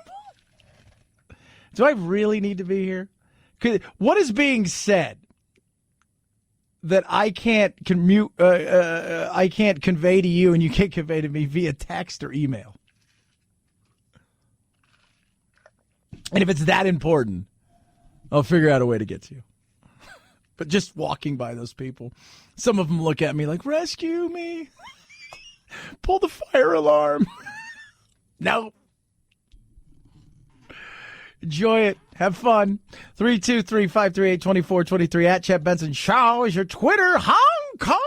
Do I really need to be here? What is being said that I can't I can't convey to you and you can't convey to me via text or email? And if it's that important, I'll figure out a way to get to you. But just walking by those people, some of them look at me like, rescue me. Pull the fire alarm. No. Enjoy it. Have fun. 323-538-2423 at Chad Benson Show is your Twitter. Hong Kong.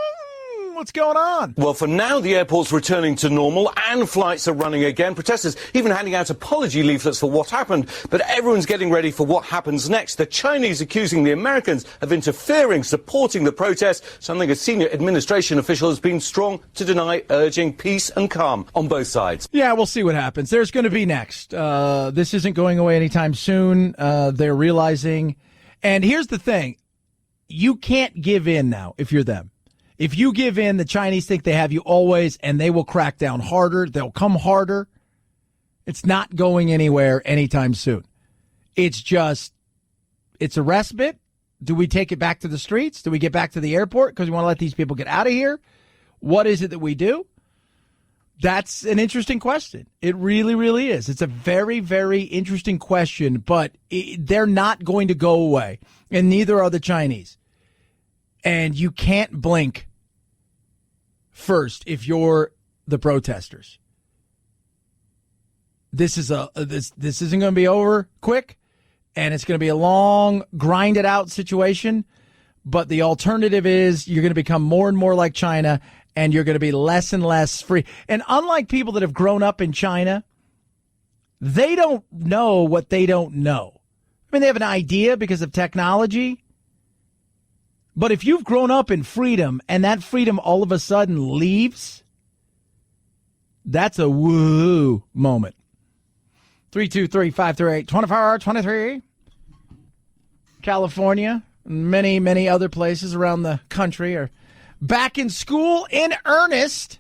What's going on? Well, for now, the airport's returning to normal and flights are running again. Protesters even handing out apology leaflets for what happened. But everyone's getting ready for what happens next. The Chinese accusing the Americans of interfering, supporting the protest, something a senior administration official has been strong to deny, urging peace and calm on both sides. Yeah, we'll see what happens. There's going to be next. This isn't going away anytime soon. They're realizing. And here's the thing. You can't give in now if you're them. If you give in, the Chinese think they have you always, and they will crack down harder. They'll come harder. It's not going anywhere anytime soon. It's a respite. Do we take it back to the streets? Do we get back to the airport because we want to let these people get out of here? What is it that we do? That's an interesting question. It really, really is. It's a very, very interesting question, but they're not going to go away, and neither are the Chinese. And you can't blink first if you're the protesters. This isn't going to be over quick, and it's going to be a long, grinded out situation. But the alternative is you're going to become more and more like China, and you're going to be less and less free. And unlike people that have grown up in China, they don't know what they don't know. I mean, they have an idea because of technology. But if you've grown up in freedom and that freedom all of a sudden leaves, that's a woo moment. 323-538-2423. California, and many, many other places around the country are back in school in earnest,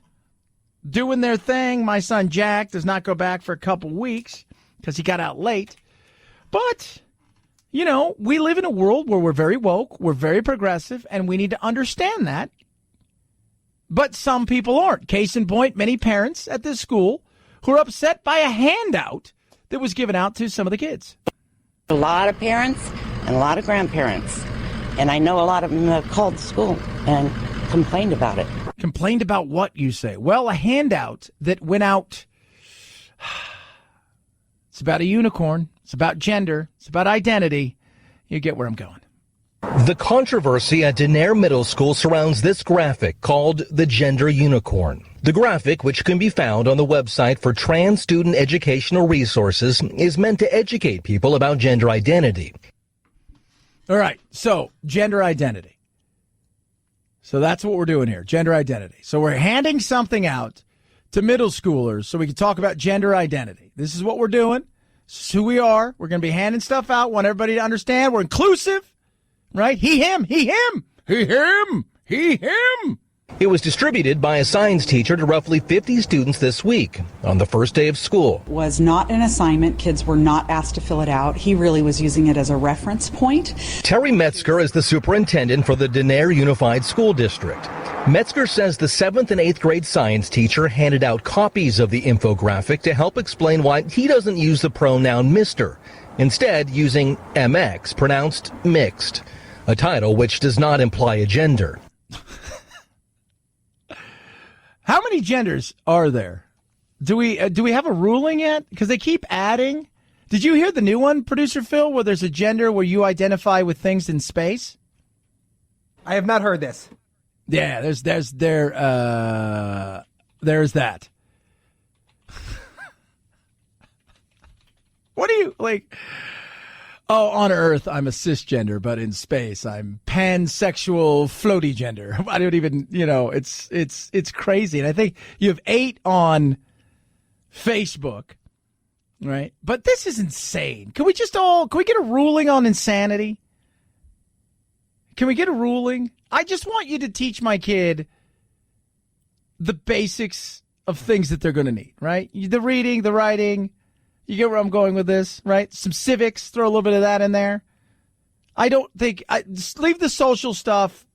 doing their thing. My son Jack does not go back for a couple weeks because he got out late. But, you know, we live in a world where we're very woke, we're very progressive, and we need to understand that. But some people aren't. Case in point, many parents at this school who are upset by a handout that was given out to some of the kids. A lot of parents and a lot of grandparents, and I know a lot of them have called the school and complained about it. Complained about what, you say? Well, a handout that went out. It's about a unicorn. It's about gender. It's about identity. You get where I'm going. The controversy at Denair Middle School surrounds this graphic called the Gender Unicorn. The graphic, which can be found on the website for Trans Student Educational Resources, is meant to educate people about gender identity. All right, so gender identity. So that's what we're doing here, gender identity. So we're handing something out to middle schoolers so we can talk about gender identity. This is what we're doing. This is who we are. We're going to be handing stuff out. Want everybody to understand we're inclusive, right? He, him, he, him, he, him, he, him. It was distributed by a science teacher to roughly 50 students this week on the first day of school. Was not an assignment. Kids were not asked to fill it out. He really was using it as a reference point. Terry Metzger is the superintendent for the Denair Unified School District. Metzger says the 7th and 8th grade science teacher handed out copies of the infographic to help explain why he doesn't use the pronoun Mr., instead using MX, pronounced mixed, a title which does not imply a gender. How many genders are there? Do we have a ruling yet? Because they keep adding. Did you hear the new one, Producer Phil, where there's a gender where you identify with things in space? I have not heard this. Yeah, there's that. What do you like? Oh, on Earth, I'm a cisgender, but in space, I'm pansexual floaty gender. I don't even, it's crazy. And I think you have 8 on Facebook, right? But this is insane. Can we get a ruling on insanity? Can we get a ruling? I just want you to teach my kid the basics of things that they're going to need, right? The reading, the writing. You get where I'm going with this, right? Some civics, throw a little bit of that in there. I don't think, just leave the social stuff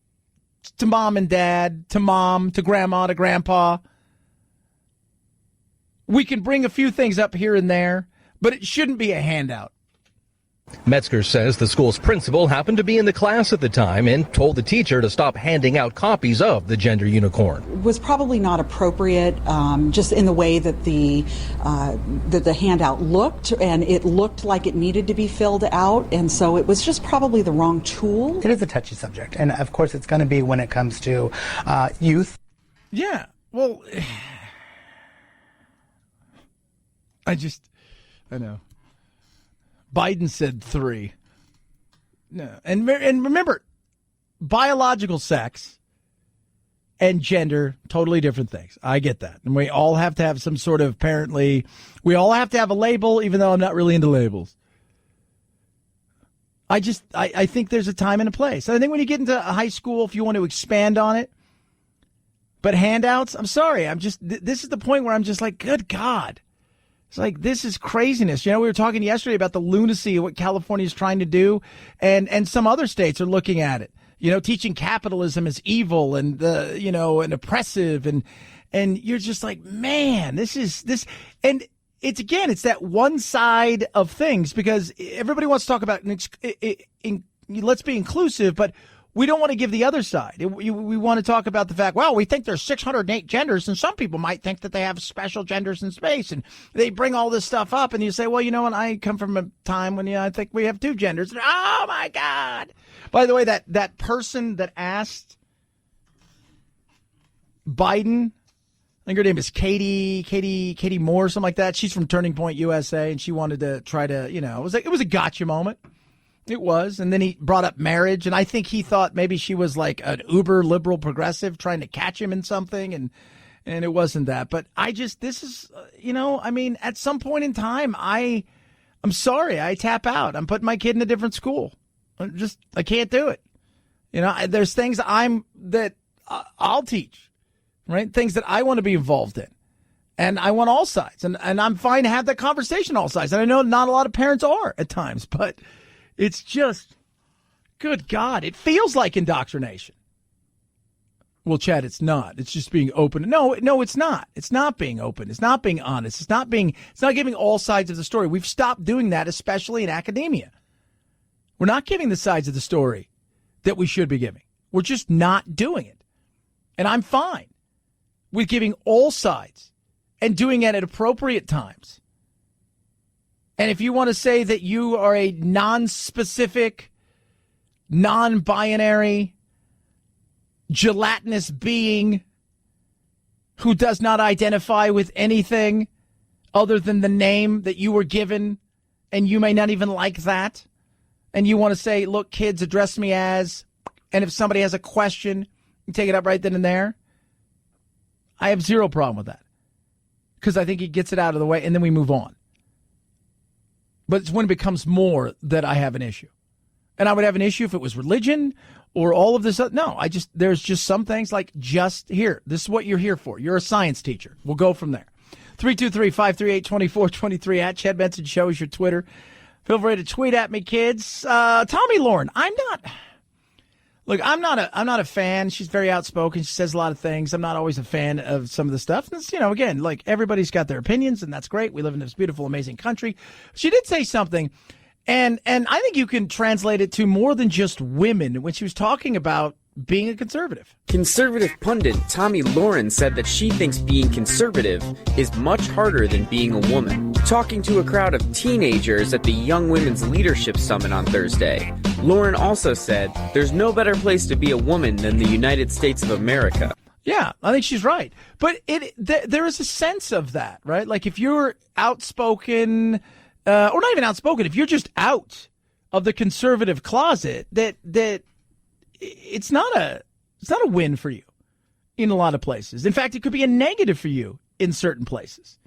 to mom and dad, to mom, to grandma, to grandpa. We can bring a few things up here and there, but it shouldn't be a handout. Metzger says the school's principal happened to be in the class at the time and told the teacher to stop handing out copies of the Gender Unicorn. It was probably not appropriate, just in the way that the handout looked, and it looked like it needed to be filled out, and so it was just probably the wrong tool. It is a touchy subject, and of course it's going to be when it comes to youth. Yeah, well, I know. Biden said 3. No, and remember, biological sex and gender, totally different things. I get that. And we all have to have some sort of, apparently, we all have to have a label, even though I'm not really into labels. I think there's a time and a place. I think when you get into high school, if you want to expand on it, but handouts, I'm sorry. This is the point where I'm just like, good God. It's like, this is craziness. We were talking yesterday about the lunacy of what California is trying to do, and some other states are looking at it. Teaching capitalism is evil and and oppressive, and you're just like, man, this, and it's that one side of things, because everybody wants to talk about let's be inclusive, but we don't want to give the other side. We want to talk about the fact, well, we think there's 608 genders, and some people might think that they have special genders in space, and they bring all this stuff up, and you say, well, you know what, I come from a time when I think we have 2 genders. And, oh, my God. By the way, that person that asked Biden, I think her name is Katie Moore, something like that. She's from Turning Point USA, and she wanted to try to, it was a gotcha moment. It was. And then he brought up marriage, and I think he thought maybe she was like an uber liberal progressive trying to catch him in something, and it wasn't that. But this is, at some point in time, I'm sorry, I tap out. I'm putting my kid in a different school. I can't do it. There's things I'll teach, right? Things that I want to be involved in. And I want all sides. And I'm fine to have that conversation all sides. And I know not a lot of parents are at times, but it's just, good God, it feels like indoctrination. Well, Chad, it's not. It's just being open. No, it's not. It's not being open. It's not being honest. It's not giving all sides of the story. We've stopped doing that, especially in academia. We're not giving the sides of the story that we should be giving. We're just not doing it. And I'm fine with giving all sides and doing it at appropriate times. And if you want to say that you are a non-specific, non-binary, gelatinous being who does not identify with anything other than the name that you were given, and you may not even like that, and you want to say, look, kids, address me as, and if somebody has a question, you take it up right then and there, I have zero problem with that, because I think he gets it out of the way, and then we move on. But it's when it becomes more that I have an issue. And I would have an issue if it was religion or all of this. No, there's just some things like just here. This is what you're here for. You're a science teacher. We'll go from there. 323-538-2423 at Chad Benson Show is your Twitter. Feel free to tweet at me, kids. Tommy Lauren, I'm not a fan. She's very outspoken. She says a lot of things. I'm not always a fan of some of the stuff. And it's, again, like everybody's got their opinions, and that's great. We live in this beautiful, amazing country. She did say something, and I think you can translate it to more than just women when she was talking about being a conservative. Conservative pundit Tommy Lauren said that she thinks being conservative is much harder than being a woman. Talking to a crowd of teenagers at the Young Women's Leadership Summit on Thursday, Lauren also said there's no better place to be a woman than the United States of America. Yeah, I think she's right. But there is a sense of that, right? Like if you're outspoken, or not even outspoken, if you're just out of the conservative closet, that it's not a win for you in a lot of places. In fact, it could be a negative for you in certain places.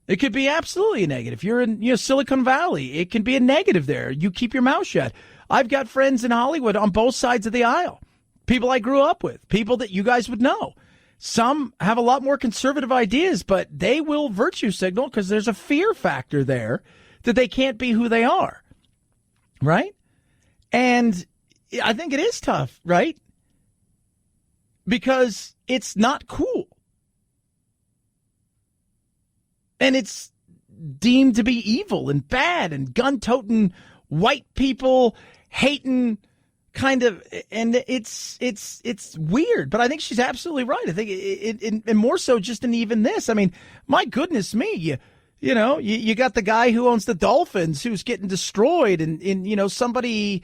It could be absolutely a negative. You're in Silicon Valley. It can be a negative there. You keep your mouth shut. I've got friends in Hollywood on both sides of the aisle. People I grew up with. People that you guys would know. Some have a lot more conservative ideas, but they will virtue signal because there's a fear factor there that they can't be who they are. Right? And I think it is tough, right? Because it's not cool. And it's deemed to be evil and bad and gun-toting white people hating kind of, and it's weird. But I think she's absolutely right. I think and more so just in even this. I mean, my goodness me, you got the guy who owns the Dolphins who's getting destroyed, and somebody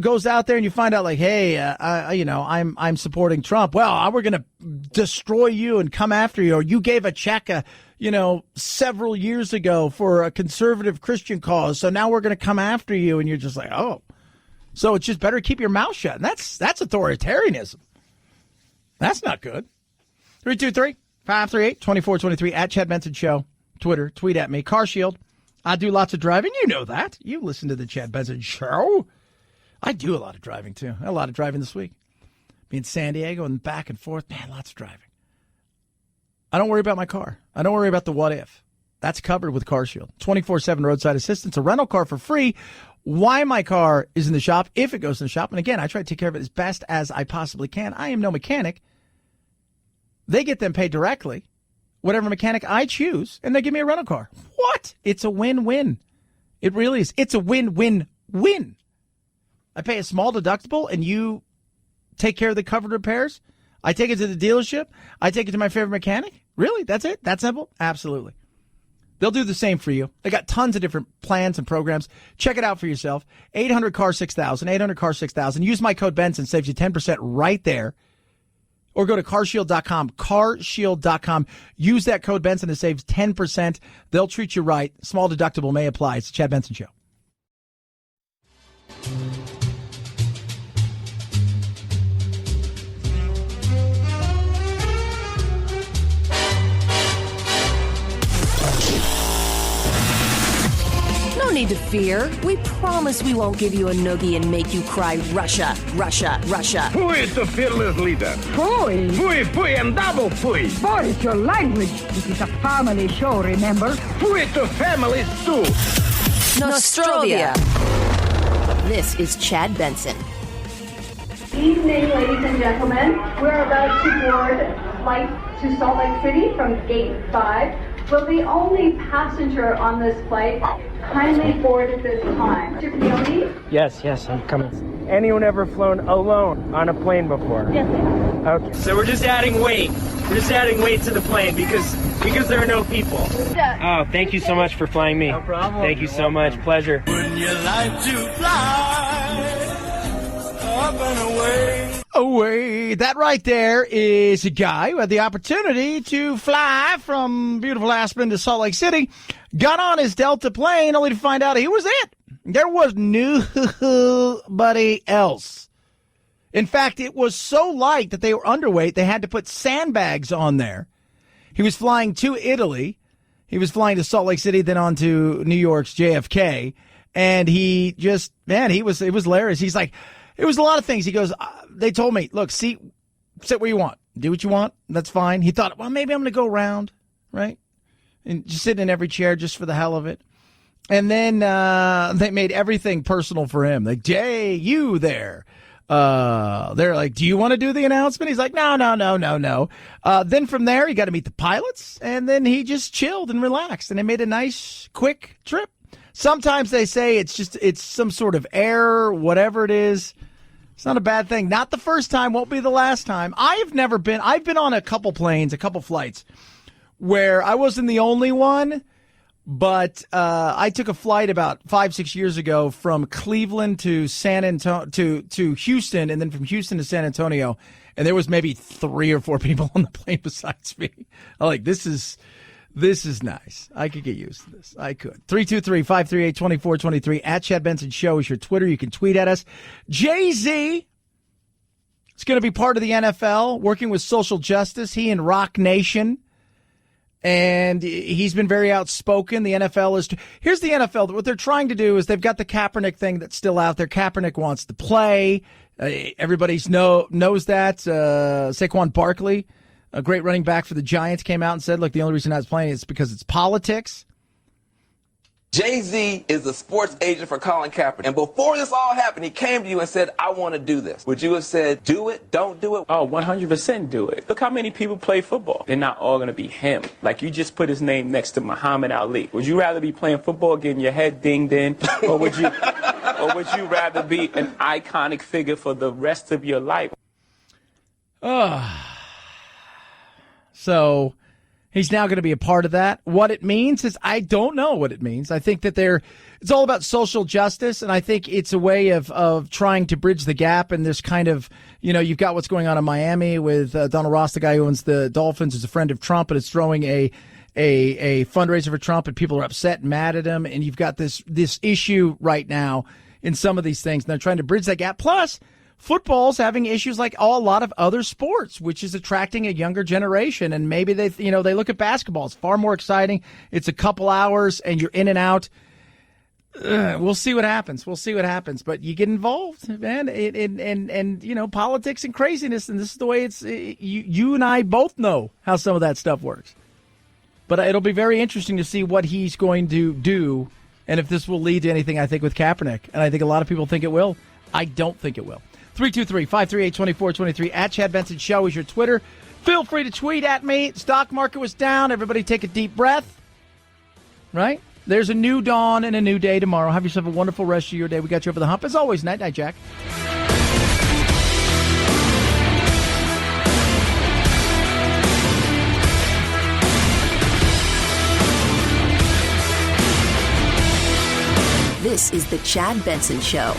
goes out there and you find out like, hey, I'm supporting Trump. Well, we're going to destroy you and come after you. Or you gave a check, several years ago for a conservative Christian cause. So now we're going to come after you. And you're just like, oh, so it's just better keep your mouth shut. And that's authoritarianism. That's not good. 323-538-2423 at Chad Benson Show. Twitter, tweet at me. Car Shield. I do lots of driving. You know that. You listen to the Chad Benson Show. I do a lot of driving, too. I had a lot of driving this week. Be in San Diego and back and forth. Man, lots of driving. I don't worry about my car. I don't worry about the what if. That's covered with Car Shield. 24/7 roadside assistance, a rental car for free. Why my car is in the shop, if it goes in the shop. And again, I try to take care of it as best as I possibly can. I am no mechanic. They get them paid directly, whatever mechanic I choose, and they give me a rental car. What? It's a win-win. It really is. It's a win-win-win. I pay a small deductible, and you take care of the covered repairs. I take it to the dealership. I take it to my favorite mechanic. Really? That's it? That simple? Absolutely. They'll do the same for you. They got tons of different plans and programs. Check it out for yourself. 800-CAR-6000, 800-CAR-6000. Use my code Benson. Saves you 10% right there. Or go to carshield.com, carshield.com. Use that code Benson. It saves 10%. They'll treat you right. Small deductible may apply. It's the Chad Benson Show. No need to fear. We promise we won't give you a noogie and make you cry Russia, Russia, Russia. Who is the fearless leader? Fui. Fui, fui, and double fui. What is your language? This is a family show, remember? Fui to families too. Nostrovia. This is Chad Benson. Evening, ladies and gentlemen. We're about to board flight to Salt Lake City from Gate 5. Will the only passenger on this flight kindly board at this time? Mr. Peony? Yes, I'm coming. Anyone ever flown alone on a plane before? Yes, Okay. So we're just adding weight. We're just adding weight to the plane because there are no people. Oh, thank you so much for flying me. No problem. Thank you so much. Pleasure. Wouldn't you like to fly up and away? Away. That right there is a guy who had the opportunity to fly from beautiful Aspen to Salt Lake City, got on his Delta plane only to find out he was it. There was nobody else. In fact, it was so light that they were underweight, they had to put sandbags on there. He was flying to Italy. He was flying to Salt Lake City, then on to New York's JFK. And he just, it was hilarious. He's like, it was a lot of things. He goes, they told me, look, sit where you want. Do what you want. That's fine. He thought, well, maybe I'm going to go around, right? And just sitting in every chair just for the hell of it. And then they made everything personal for him. Like, Jay, you there. They're like, do you want to do the announcement? He's like, no. Then from there, he got to meet the pilots. And then he just chilled and relaxed. And they made a nice, quick trip. Sometimes they say it's some sort of error, whatever it is. It's not a bad thing. Not the first time, won't be the last time. I've been on a couple planes, a couple flights where I wasn't the only one, but I took a flight about 5-6 years ago from Cleveland to San Antonio to Houston, and then from Houston to San Antonio, and there was maybe 3 or 4 people on the plane besides me. I'm like, this is nice. I could get used to this. I could. 323-538-2423. At Chad Benson Show is your Twitter. You can tweet at us. Jay-Z is going to be part of the NFL, working with social justice. He and Rock Nation. And he's been very outspoken. The NFL is... Here's the NFL. What they're trying to do is they've got the Kaepernick thing that's still out there. Kaepernick wants to play. Everybody knows that. Saquon Barkley, a great running back for the Giants, came out and said, look, the only reason I was playing is because it's politics. Jay-Z is the sports agent for Colin Kaepernick. And before this all happened, he came to you and said, I want to do this. Would you have said, do it, don't do it? Oh, 100% do it. Look how many people play football. They're not all going to be him. Like, you just put his name next to Muhammad Ali. Would you rather be playing football, getting your head dinged in, or would you rather be an iconic figure for the rest of your life? So he's now going to be a part of that. What it means is I don't know what it means. I think that it's all about social justice, and I think it's a way of trying to bridge the gap. And this kind of, you've got what's going on in Miami with Donald Ross, the guy who owns the Dolphins, is a friend of Trump, and is throwing a fundraiser for Trump, and people are upset and mad at him. And you've got this issue right now in some of these things, and they're trying to bridge that gap. Plus, football's having issues like a lot of other sports, which is attracting a younger generation. And maybe they look at basketball. It's far more exciting. It's a couple hours and you're in and out. We'll see what happens. But you get involved, man, and politics and craziness. And this is the way you and I both know how some of that stuff works. But it'll be very interesting to see what he's going to do and if this will lead to anything, I think, with Kaepernick. And I think a lot of people think it will. I don't think it will. 323-538-2423. At Chad Benson Show is your Twitter. Feel free to tweet at me. Stock market was down. Everybody take a deep breath. Right? There's a new dawn and a new day tomorrow. Have yourself a wonderful rest of your day. We got you over the hump. As always, night, Jack. This is the Chad Benson Show.